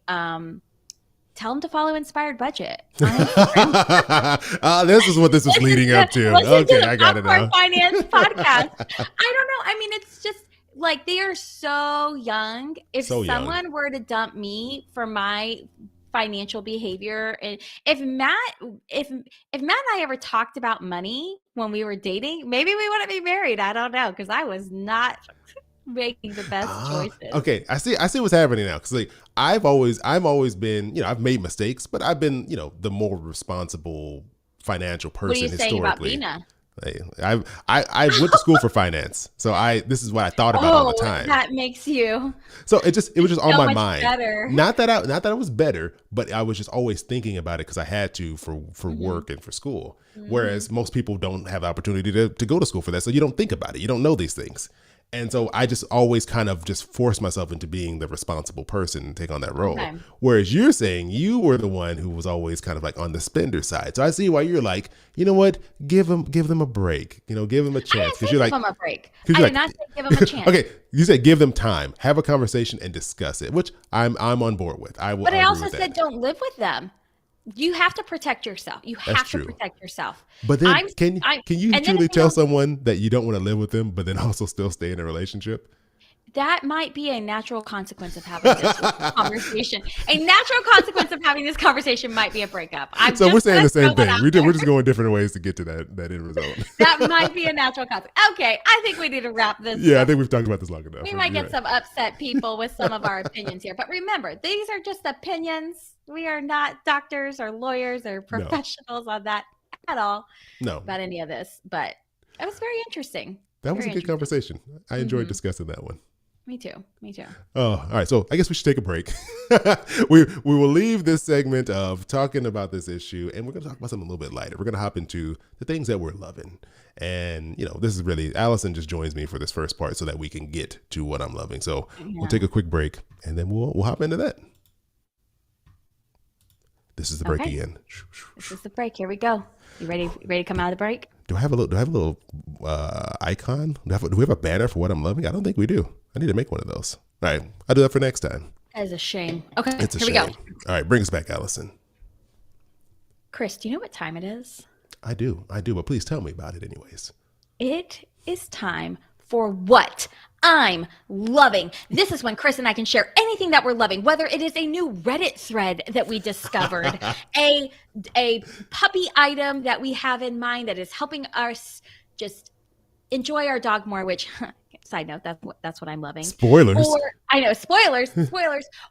Tell them to follow Inspired Budget on Instagram. This is what this was leading up to. Listen to Okay, the I got it Popcorn now. Finance podcast. I don't know. I mean, it's just like they are so young. If So young. someone were to dump me for my financial behavior, and if Matt and I ever talked about money when we were dating, maybe we wouldn't be married. I don't know, because I was not making the best choices. Okay, I see what's happening now. Because like I've always been, I've made mistakes, but I've been, the more responsible financial person What are you saying about historically. Bina? I went to school for finance, so this is what I thought about all the time. That makes you So it was just on so my much mind. better. Not that I was better, but I was just always thinking about it because I had to for work and for school. Whereas most people don't have the opportunity to go to school for that, so you don't think about it. You don't know these things. And so I just always kind of just force myself into being the responsible person and take on that role. Okay. Whereas you're saying you were the one who was always kind of like on the spender side. So I see why you're like, you know what? Give them a break. Give them a chance. Because you're like, give them a break. I did did not say give them a chance. Okay, you said give them time, have a conversation, and discuss it, which I'm on board with. But I also said don't live with them. You have to protect yourself. You have to protect yourself. But then can you truly tell someone that you don't want to live with them, but then also still stay in a relationship? That might be a natural consequence of having this conversation. A natural consequence of having this conversation might be a breakup. So we're saying the same thing. We're just going different ways to get to that end result. That might be a natural consequence. Okay, I think we need to wrap this. Yeah, I think we've talked about this long enough. We might get some upset people with some of our opinions here. But remember, these are just opinions. We are not doctors or lawyers or professionals on that at all. No. About any of this. But it was very interesting. That was a good conversation. I enjoyed discussing that one. Me too. Oh, all right. So I guess we should take a break. we will leave this segment of talking about this issue, and we're going to talk about something a little bit lighter. We're going to hop into the things that we're loving. And, this is really, Allison just joins me for this first part so that we can get to what I'm loving. So we'll take a quick break, and then we'll hop into that. This is the break again. This is the break. Here we go. You ready to come out of the break? Do I have a little icon? Do we have a banner for what I'm loving? I don't think we do. I need to make one of those. All right. I'll do that for next time. That is a shame. Okay. It's a here shame. we go. All right. Bring us back, Allison. Chris, do you know what time it is? I do. But please tell me about it anyways. It is time for what I'm loving. This is when Chris and I can share anything that we're loving, whether it is a new Reddit thread that we discovered, a puppy item that we have in mind that is helping us just enjoy our dog more, which side note, that's what I'm loving. Spoilers. Or I know, spoilers,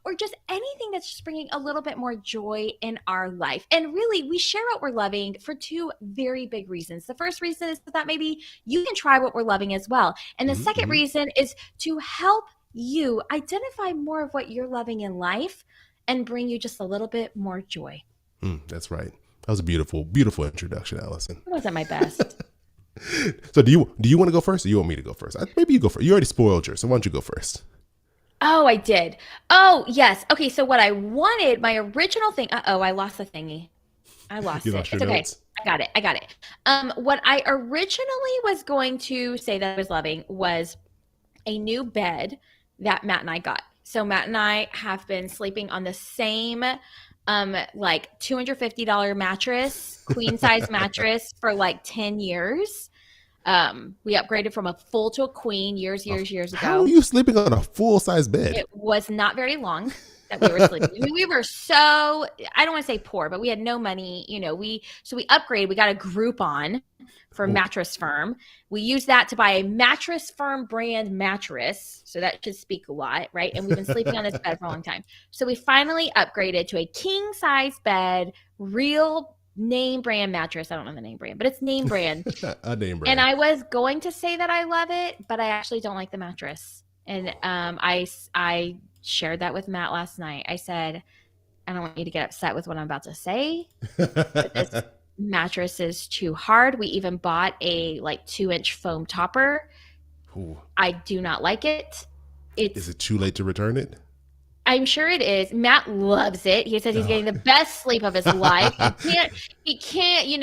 or just anything that's just bringing a little bit more joy in our life. And really, we share what we're loving for two very big reasons. The first reason is that maybe you can try what we're loving as well. And the second reason is to help you identify more of what you're loving in life and bring you just a little bit more joy. That's right. That was a beautiful, beautiful introduction, Allison. It wasn't my best. So do you want to go first, or you want me to go first? Maybe you go first. You already spoiled yours, so why don't you go first? Oh, I did. Oh, yes. Okay, so what I wanted, my original thing. I lost the thingy. I lost it. Lost your it's okay. notes? I got it. What I originally was going to say that I was loving was a new bed that Matt and I got. So Matt and I have been sleeping on the same like $250 mattress, queen size mattress for like 10 years. We upgraded from a full to a queen years ago. How are you sleeping on a full size bed? It was not very long that we were sleeping. I mean, we were so, I don't want to say poor, but we had no money. We upgraded. We got a Groupon for Mattress Firm. We used that to buy a Mattress Firm brand mattress. So that should speak a lot, right? And we've been sleeping on this bed for a long time. So we finally upgraded to a king size bed, real name brand mattress. I don't know the name brand, but it's name brand. A name brand. And I was going to say that I love it, but I actually don't like the mattress. And I shared that with Matt last night. I said, I don't want you to get upset with what I'm about to say, but this mattress is too hard. We even bought a 2-inch foam topper. Ooh. I do not like it. Is it too late to return it? I'm sure it is. Matt loves it. He says he's getting the best sleep of his life. He can't,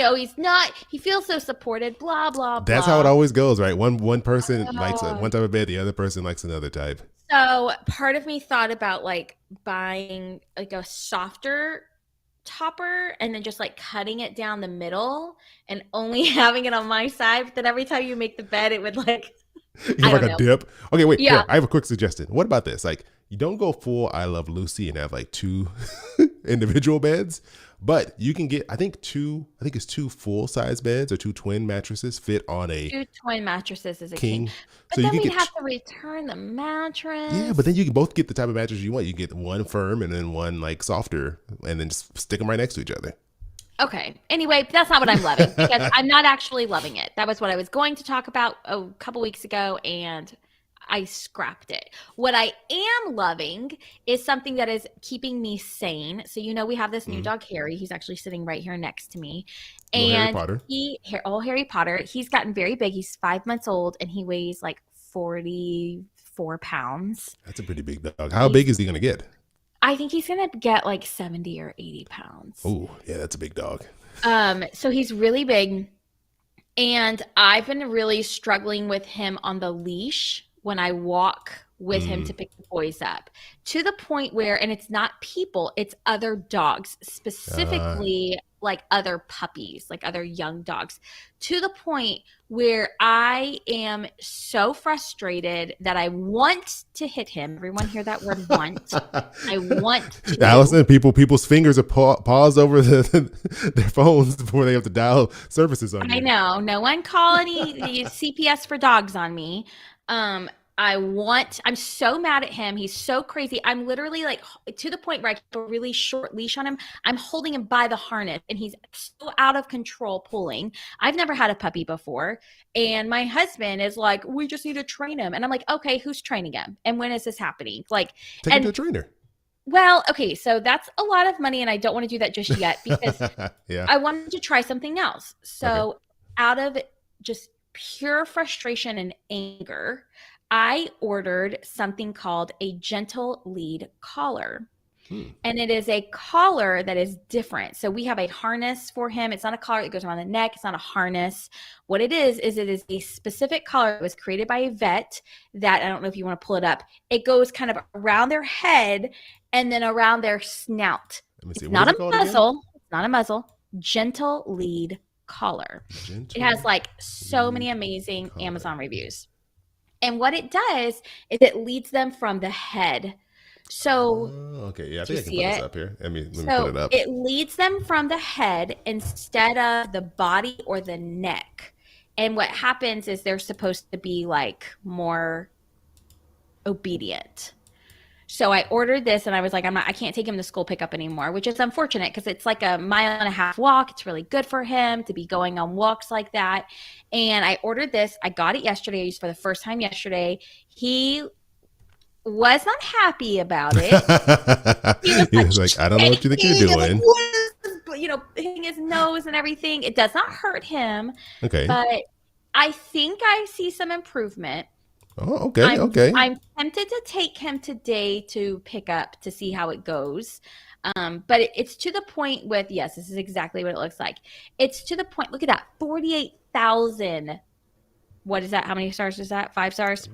he feels so supported, blah, blah, blah. That's how it always goes, right? One person likes one type of bed, the other person likes another type. So part of me thought about buying a softer topper and then just like cutting it down the middle and only having it on my side. But then every time you make the bed, it would like, You I have like don't a know. dip. Okay, wait. Yeah. Here, I have a quick suggestion. What about this? Like, you don't go full I Love Lucy and have like two individual beds, but you can get, I think it's two full size beds or two twin mattresses fit on a Two twin mattresses is a king. king. So But you then can we'd get, have to return the yeah, but then mattress. you can both get the type of mattress you want. You get one firm and then one like softer, and then just stick them right next to each other. Okay. Anyway, that's not what I'm loving because I'm not actually loving it. That was what I was going to talk about a couple weeks ago, and I scrapped it. What I am loving is something that is keeping me sane. So, we have this new Mhm. dog, Harry. He's actually sitting right here next to me. Little Harry And Potter. Harry Potter, he's gotten very big. He's 5 months old and he weighs like 44 pounds. That's a pretty big dog. How He's, big is he gonna get? I think he's going to get like 70 or 80 pounds. Oh, yeah, that's a big dog. So he's really big. And I've been really struggling with him on the leash when I walk with him to pick the boys up, to the point where, and it's not people, it's other dogs, specifically like other puppies, like other young dogs, to the point where I am so frustrated that I want to hit him. Everyone hear that word want? I want to. Allison, people's fingers are paused over their phones before they have to dial services on you. I know. No one call any CPS for dogs on me. I'm so mad at him. He's so crazy. I'm literally like to the point where I keep a really short leash on him. I'm holding him by the harness and he's so out of control pulling. I've never had a puppy before. And my husband is like, we just need to train him. And I'm like, okay, who's training him? And when is this happening? Like, Take him to a trainer. Well, okay, so that's a lot of money, and I don't want to do that just yet because Yeah. I wanted to try something else. So, out of just pure frustration and anger, I ordered something called a gentle lead collar. And it is a collar that is different. So we have a harness for him. It's not a collar that goes around the neck. It's not a harness. What it is it is a specific collar that was created by a vet that, I don't know if you want to pull it up. It goes kind of around their head and then around their snout. Let me see. It's What not is a it called again? muzzle. It's not a muzzle. Gentle lead collar. It has like so many amazing collar. Amazon reviews. And what it does is it leads them from the head. So, okay, yeah, I do you think I can see put this it? up here. Let me So put it up. it leads them from the head instead of the body or the neck. And what happens is they're supposed to be like more obedient. So I ordered this and I was like, I can't take him to school pickup anymore, which is unfortunate because it's like a 1.5 mile walk. It's really good for him to be going on walks like that. And I ordered this. I got it yesterday. I used it for the first time yesterday. He was not happy about it. He was like, I don't know what you think you're doing. Hitting his nose and everything. It does not hurt him. Okay. But I think I see some improvement. Oh, okay. Okay. I'm tempted to take him today to pick up to see how it goes. But it's to the point with, yes, this is exactly what it looks like. It's to the point, look at that, 48,000. What is that? How many stars is that? 5 stars?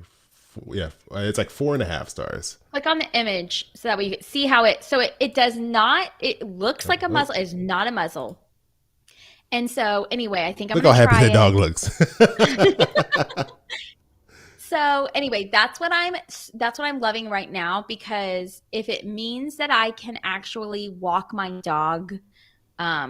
Yeah, it's like 4.5 stars. Click on the image so that way you can see how it does not, it looks like a muzzle. It's not a muzzle. And so anyway, I think I'm Look how going to happy try that dog looks. So anyway, that's what I'm loving right now, because if it means that I can actually walk my dog,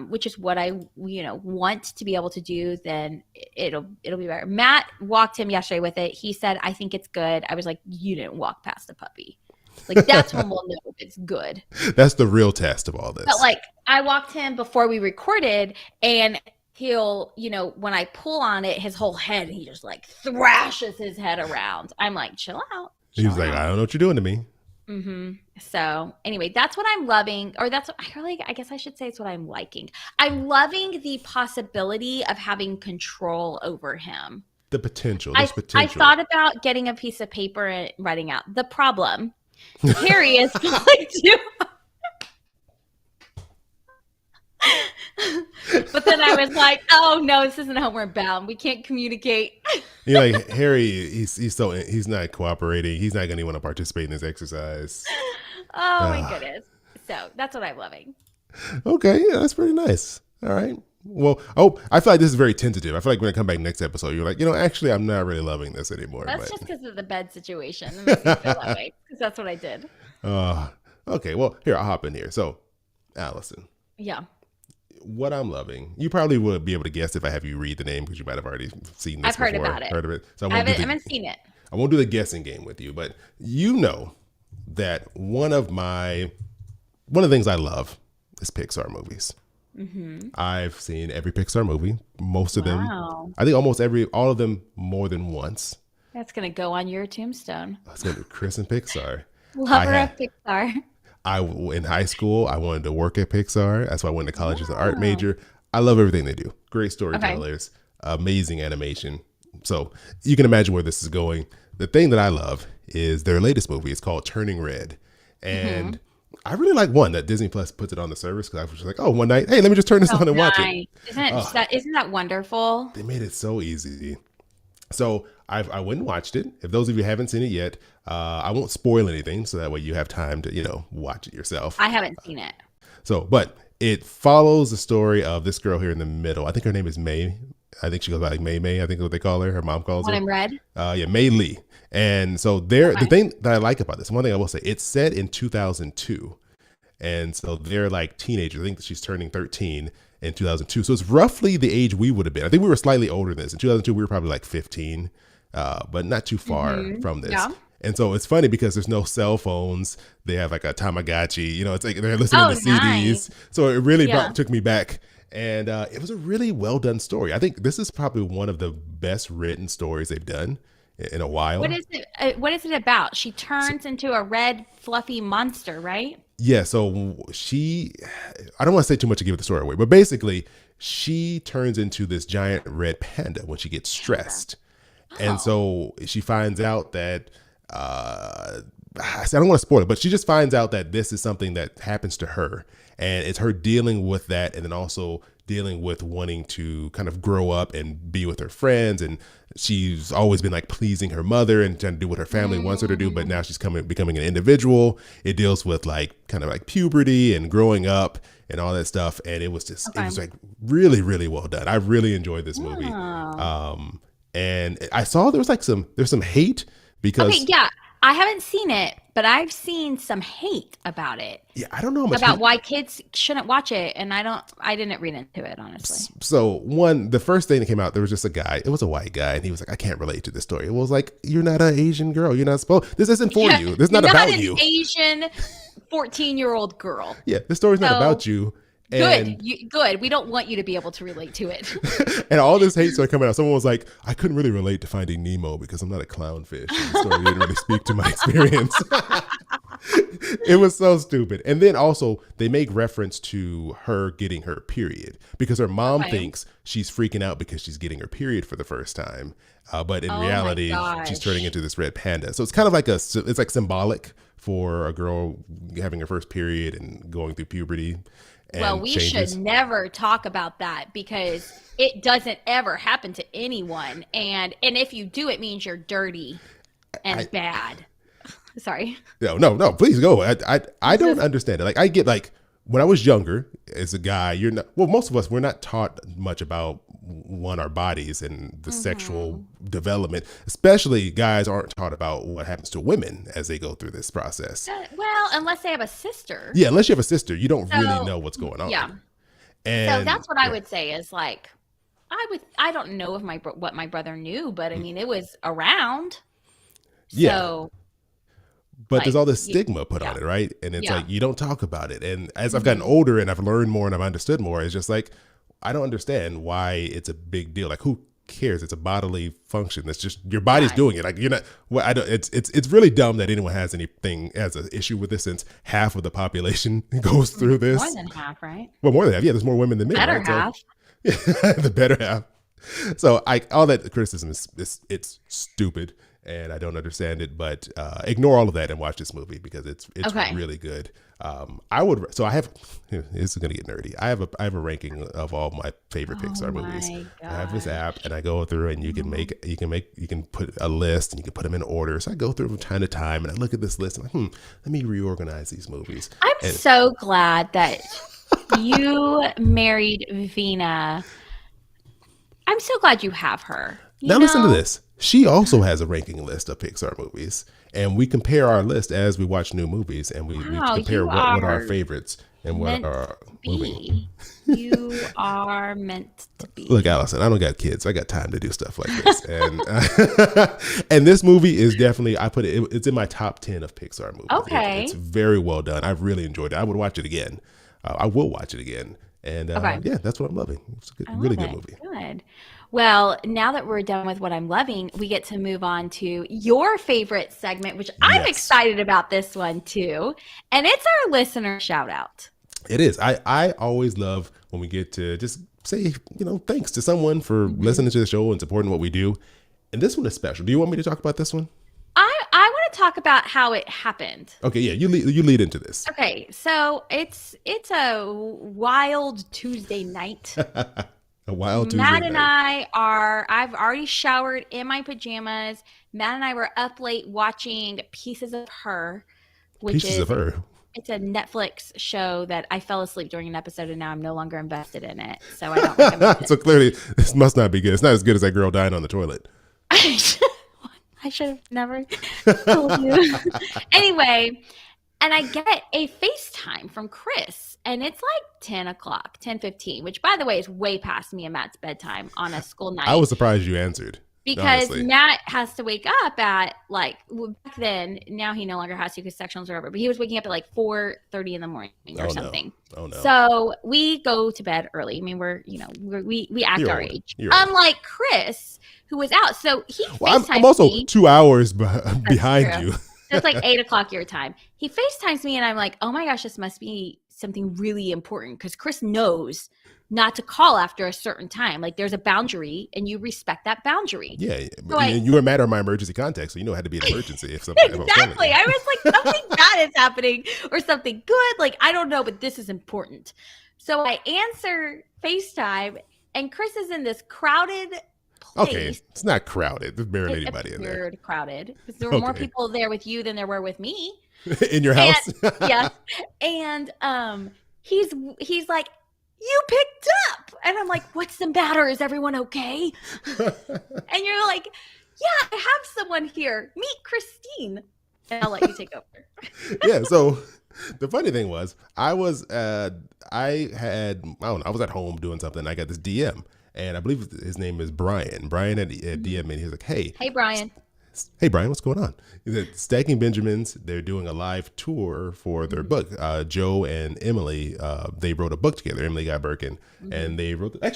which is what I want to be able to do, then it'll be better. Matt walked him yesterday with it. He said, I think it's good. I was like, you didn't walk past a puppy. Like, that's when we'll know if it's good. That's the real test of all this. But like, I walked him before we recorded, and he'll, when I pull on it, his whole head, he just like thrashes his head around. I'm like, chill out. He was like, I don't know what you're doing to me. Mm-hmm. So anyway, that's what I'm loving, or that's what I guess I should say it's what I'm liking. I'm loving the possibility of having control over him. The potential. I thought about getting a piece of paper and writing out the problem. Harry is going to. But then I was like, oh no, this isn't Homeward Bound. We can't communicate. You're like, Harry, he's not cooperating. He's not going to want to participate in this exercise. Oh my goodness. So that's what I'm loving. Okay, yeah, that's pretty nice. All right. Well, oh, I feel like this is very tentative. I feel like when I come back next episode, you're like, actually, I'm not really loving this anymore. That's But just because of the bed situation. It makes me feel that way because that's what I did. uh, okay, well, here I'll hop in here. So, Allison, Yeah, what I'm loving, you probably would be able to guess if I have you read the name because you might have already seen this I've heard before, about it. heard of it. So I haven't seen it. I won't do the guessing game with you, but you know that one of the things I love is Pixar movies. I've seen every Pixar movie, most of them. Wow. I think all of them more than once. That's going to go on your tombstone. It's gonna be Chris and Pixar. Lover of Pixar. In high school, I wanted to work at Pixar. That's why I went to college as an art Wow. major. I love everything they do. Great storytellers, amazing animation. So you can imagine where this is going. The thing that I love is their latest movie. It's called Turning Red. And I really like one that Disney Plus puts it on the service because I was just like, oh, one night, hey, let me just turn this on and watch it. Isn't that wonderful? They made it so easy. So I went and watched it. If those of you haven't seen it yet, I won't spoil anything, so that way you have time to watch it yourself. I haven't seen it. So, but it follows the story of this girl here in the middle. I think her name is May. I think she goes by like May May. I think is what they call her. Her mom calls One her. in red. Yeah, May Lee. And so the thing that I like about this, one thing I will say, it's set in 2002. And so they're like teenagers. I think that she's turning 13 in 2002. So it's roughly the age we would have been. I think we were slightly older than this. In 2002, we were probably like 15, but not too far from this. Yeah. And so it's funny because there's no cell phones. They have like a Tamagotchi. It's like they're listening to CDs. Nice. So it really took me back. And it was a really well done story. I think this is probably one of the best written stories they've done in a while. What is it? What is it about? She turns into a red fluffy monster, right? Yeah, so I don't want to say too much to give the story away, but basically she turns into this giant red panda when she gets stressed. And so she finds out that, I don't want to spoil it, but she just finds out that this is something that happens to her. And it's her dealing with that and then also dealing with wanting to kind of grow up and be with her friends. And she's always been like pleasing her mother and trying to do what her family wants her to do. But now she's becoming an individual. It deals with like kind of like puberty and growing up and all that stuff. And it was it was like really, really well done. I really enjoyed this movie. And I saw there's some hate because. Okay, yeah. I haven't seen it, but I've seen some hate about it. Yeah, I don't know much about why kids shouldn't watch it, and I didn't read into it, honestly. So the first thing that came out, there was just a guy. It was a white guy, and he was like, "I can't relate to this story." It was like, "You're not an Asian girl. You're not supposed. This isn't for you. This is not about you." Asian 14-year-old girl. Yeah, this story's not about you. And good. We don't want you to be able to relate to it. And all this hate started coming out. Someone was like, I couldn't really relate to Finding Nemo because I'm not a clownfish. And the story didn't really speak to my experience. It was so stupid. And then also they make reference to her getting her period because her mom thinks she's freaking out because she's getting her period for the first time. But in reality, she's turning into this red panda. So it's kind of like it's like symbolic for a girl having her first period and going through puberty. Well, we should never talk about that because it doesn't ever happen to anyone. And if you do, it means you're dirty and bad. Sorry. No, please go. I don't understand it. Like I get like when I was younger as a guy, most of us, we're not taught much about our bodies and the sexual development, especially guys aren't taught about what happens to women as they go through this process. Well, unless they have a sister. Yeah, unless you have a sister, you don't really know what's going on. Yeah. And so that's what I would say is like, I don't know if what my brother knew, but I mean, it was around. Yeah. So, but there's all this stigma put on it, right? And it's like, you don't talk about it. And as I've gotten older and I've learned more and I've understood more, it's just like, I don't understand why it's a big deal. Like, who cares? It's a bodily function. That's just your body's doing it. Like, you're not. Well, I don't. It's really dumb that anyone has an issue with this, since half of the population goes through this. More than half, right? Well, more than half. Yeah, there's more women than men. Better right? half. So, the better half. So all that criticism is it's stupid. And I don't understand it, but ignore all of that and watch this movie because it's really good. This is gonna get nerdy. I have a ranking of all my favorite Pixar movies. I have this app and I go through and you can put a list and you can put them in order. So I go through from time to time and I look at this list and I'm like, let me reorganize these movies. I'm so glad that You married Vina. I'm so glad you have her. Now listen to this. She also has a ranking list of Pixar movies, and we compare our list as we watch new movies, and we Wow, compare you what are our are favorites and what meant are to moving. be. You are meant to Look, be. Allison, I don't got kids. So I got time to do stuff like this, and and this movie is definitely it's in my top 10 of Pixar movies. It's Okay. very well done. I've really enjoyed it. I would watch it again. I will watch it again, and Okay. yeah, that's what I'm loving. It's a I really love good it. movie. Good. Well, now that we're done with what I'm loving, we get to move on to your favorite segment, which I'm Yes. excited about this one too. And it's our listener shout out. It is. I always love when we get to just say, thanks to someone for Mhm. listening to the show and supporting what we do. And this one is special. Do you want me to talk about this one? I want to talk about how it happened. Okay, yeah, you lead into this. Okay, so it's a wild Tuesday night. A wild Tuesday Matt and night. I've already showered in my pajamas. Matt and I were up late watching Pieces of Her, which Pieces of is her. it's a Netflix show that I fell asleep during an episode and now I'm no longer invested in it. So I don't recommend it. So clearly, this must not be good. It's not as good as that girl dying on the toilet. I should have never told you. Anyway, and I get a FaceTime from Chris, and it's like 10 o'clock, 10:15, which by the way is way past me and Matt's bedtime on a school night. I was surprised you answered. Because Honestly. Matt has to wake up at back then, now he no longer has to because sectionals are over, but he was waking up at like 4:30 in the morning or something. No. Oh no. So we go to bed early. I mean, we act You're our old. age. You're old. Unlike Chris, who was out. So he Well, FaceTimes I'm also me. 2 hours behind true. you. It's like 8 o'clock your time. He FaceTimes me and I'm like, oh my gosh, this must be something really important because Chris knows not to call after a certain time. Like there's a boundary and you respect that boundary. Yeah, So you were mad at my emergency contact, so you know it had to be an emergency if something. exactly. I was like, something bad is happening or something good. Like, I don't know, but this is important. So I answer FaceTime and Chris is in this crowded place. Okay, it's not crowded. There's barely anybody in there. Weird crowded. Because there were more people there with you than there were with me. In your house? Yes. And he's like, you picked up. And I'm like, what's the matter? Is everyone okay? And you're like, yeah, I have someone here. Meet Christine. And I'll let you take over. Yeah, so the funny thing was, I was at home doing something. I got this DM, and I believe his name is Brian. Brian had DM me, and he was like, hey, Brian. Hey, Brian, what's going on? He said, Stacking Benjamins, they're doing a live tour for their book. Joe and Emily, they wrote a book together, Emily Guy Birkin, and they wrote, Yeah,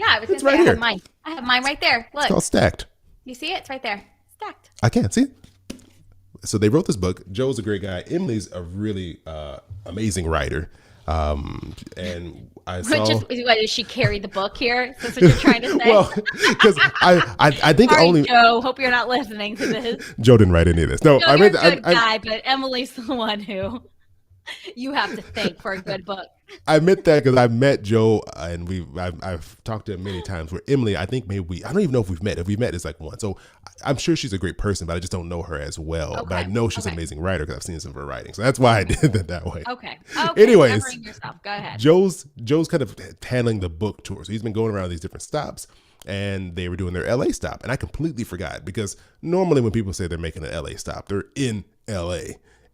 I was going to right say, here. I have mine right there. Look. It's called Stacked. You see it? It's right there. Stacked. I can't see. So they wrote this book. Joe's a great guy. Emily's a really amazing writer. And I saw. Does she carry the book here? That's what you're trying to say? Well, because I think Sorry, only Joe. Hope you're not listening to this. Joe didn't write any of this. No, Joe, you're a good guy, but Emily's the one who you have to thank for a good book. I meant that because I've met Joe and I've talked to him many times. Where Emily, I think maybe I don't even know if we've met. If we met, it's like one. So I'm sure she's a great person, but I just don't know her as well. Okay. But I know she's an amazing writer because I've seen some of her writing. So that's why I did that that way. Okay. Anyways, covering yourself. Go ahead. Joe's kind of handling the book tour. So he's been going around these different stops, and they were doing their LA stop, and I completely forgot because normally when people say they're making an LA stop, they're in LA,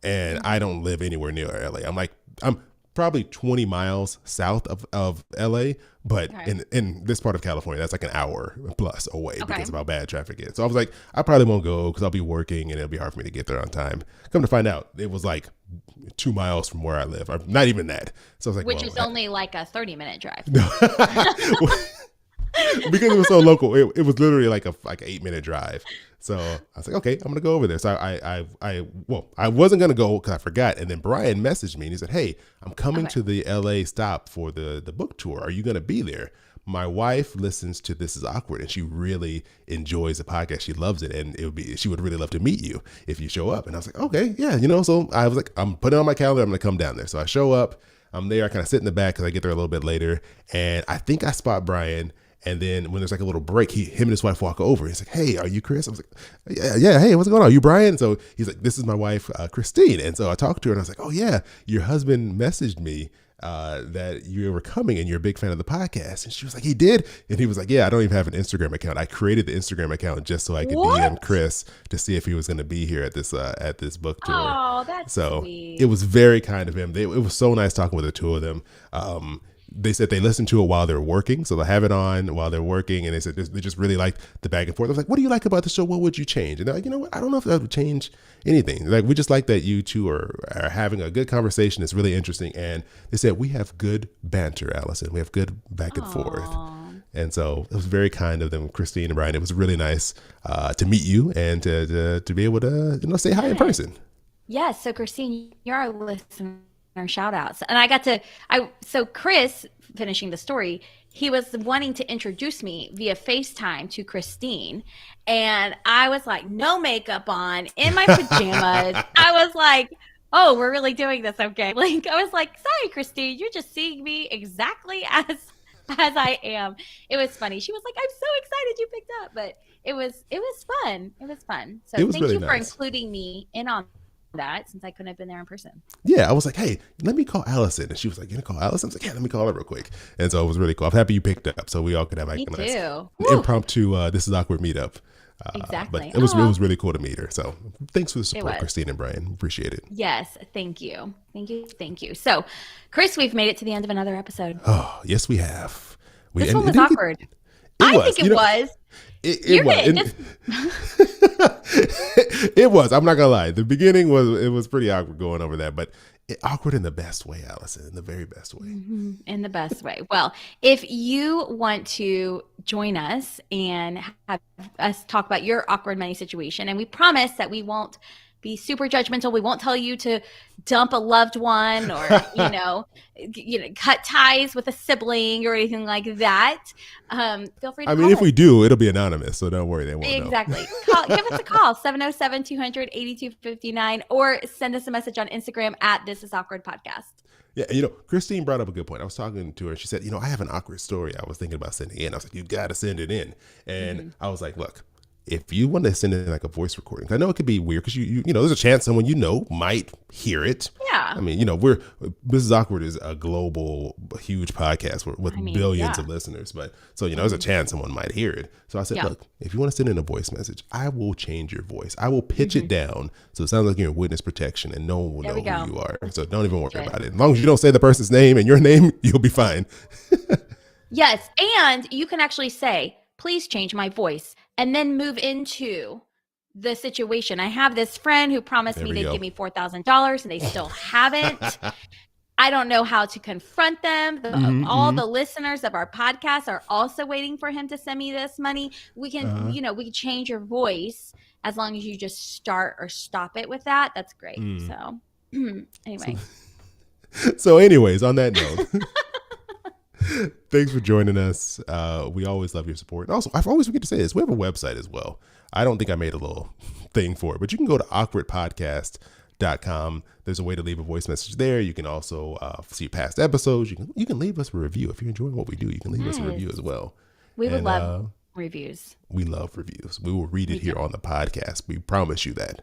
and I don't live anywhere near LA. I'm probably 20 miles south of LA, but in this part of California, that's like an hour plus away because of how bad traffic is. So I was like, I probably won't go because I'll be working and it'll be hard for me to get there on time. Come to find out, it was like 2 miles from where I live, or not even that. So I was like, which is only like a 30-minute drive. Because it was so local, it was literally like an 8-minute drive. So I was like, okay, I'm gonna go over there. So I wasn't gonna go because I forgot. And then Brian messaged me and he said, hey, I'm coming to the LA stop for the book tour. Are you gonna be there? My wife listens to This Is Awkward and she really enjoys the podcast. She loves it, and she would really love to meet you if you show up. And I was like, okay, yeah, So I was like, I'm putting it on my calendar. I'm gonna come down there. So I show up. I'm there. I kind of sit in the back because I get there a little bit later, and I think I spot Brian. And then when there's like a little break, him and his wife walk over. He's like, hey, are you Chris? I was like, yeah. Hey, what's going on? Are you Brian? So he's like, this is my wife, Christine. And so I talked to her and I was like, oh yeah, your husband messaged me that you were coming and you're a big fan of the podcast. And she was like, he did. And he was like, yeah, I don't even have an Instagram account. I created the Instagram account just so I could DM What? Chris to see if he was going to be here at this book tour. Oh, that's So it sweet. was very kind of him. It was so nice talking with the two of them. They said they listened to it while they're working, so they'll have it on while they're working. And they said they just really liked the back and forth. I was like, "What do you like about the show? What would you change?" And they're like, "You know what? I don't know if that would change anything. Like, we just like that you two are having a good conversation. It's really interesting." And they said we have good banter, Allison. We have good back and forth. Oh, And so it was very kind of them, Christine and Brian. It was really nice to meet you and to be able to say hi in good. person. Yes. So, Christine, you're our listener shout outs. And so Chris, finishing the story, he was wanting to introduce me via FaceTime to Christine. And I was like, no makeup on, in my pajamas. I was like, oh, we're really doing this. Okay. Like, I was like, sorry, Christine, you're just seeing me exactly as I am. It was funny. She was like, I'm so excited you picked up. But it was fun. It was fun. It So was thank really you for nice. including me in on that since I couldn't have been there in person. Yeah, I was like, hey, let me call Allison. And she was like, you gonna call Allison? I was like, yeah, let me call her real quick. And so it was really cool. I'm happy you picked up so we all could have like Me a nice too. an Woo, impromptu This Is Awkward meetup. But exactly. it Oh, was really cool to meet her. So thanks for the it support, was. Christine and Brian. Appreciate it. Yes. Thank you. Thank you. Thank you. So, Chris, we've made it to the end of another episode. Oh, yes, we have. This And one it was didn't get, awkward. it I was, think it was. it You're was. gonna just It was. I'm not gonna lie. The beginning was pretty awkward going over that, but awkward in the best way, Allison, in the very best way. in the best way. Well, if you want to join us and have us talk about your awkward money situation, and we promise that we won't be super judgmental. We won't tell you to dump a loved one or cut ties with a sibling or anything like that. Feel free to I mean, call if us. we do, it'll be anonymous, so don't worry, they won't know. Exactly. Give us a call, 707-200-8259, or send us a message on Instagram at This Is Awkward Podcast. Yeah, Christine brought up a good point. I was talking to her and she said, I have an awkward story I was thinking about sending in. I was like, you got to send it in. And I was like, look, if you want to send in like a voice recording, 'cause I know it could be weird because there's a chance someone might hear it. Yeah. I mean, This Is Awkward is a global, huge podcast with billions yeah. of listeners. But so, there's a chance someone might hear it. So I said, Yeah. look, if you want to send in a voice message, I will change your voice. I will pitch it down so it sounds like you're in witness protection and no one will There know we go. who you are. So don't even worry Good. about it. As long as you don't say the person's name and your name, you'll be fine. Yes. And you can actually say, please change my voice, and then move into the situation. I have this friend who promised There me we they'd go. give me $4,000 and they still haven't. I don't know how to confront them. All the listeners of our podcast are also waiting for him to send me this money. We can, we can change your voice as long as you just start or stop it with that. That's great. So anyway. So anyways, on that note, thanks for joining us. We always love your support. And also, I always forget to say this. We have a website as well. I don't think I made a little thing for it, but you can go to awkwardpodcast.com. There's a way to leave a voice message there. You can also see past episodes. You can leave us a review. If you're enjoying what we do, you can leave us a review as well. We would And, love reviews. We love reviews. We will read it here on the podcast. We promise you that.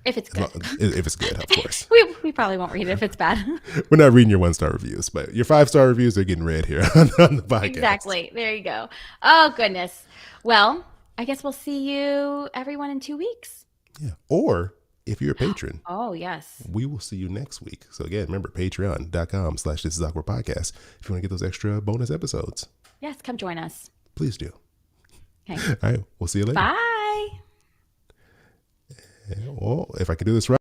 If it's good. If it's good, of course. We probably won't read it if it's bad. We're not reading your 1-star reviews, but your 5-star reviews are getting read here on the podcast. Exactly. There you go. Oh, goodness. Well, I guess we'll see you, everyone, in 2 weeks. Yeah. Or if you're a patron, Oh, yes. we will see you next week. So again, remember patreon.com/This Is Awkward Podcast if you want to get those extra bonus episodes. Yes, come join us. Please do. Okay. All right. We'll see you later. Bye. Well, if I can do this right.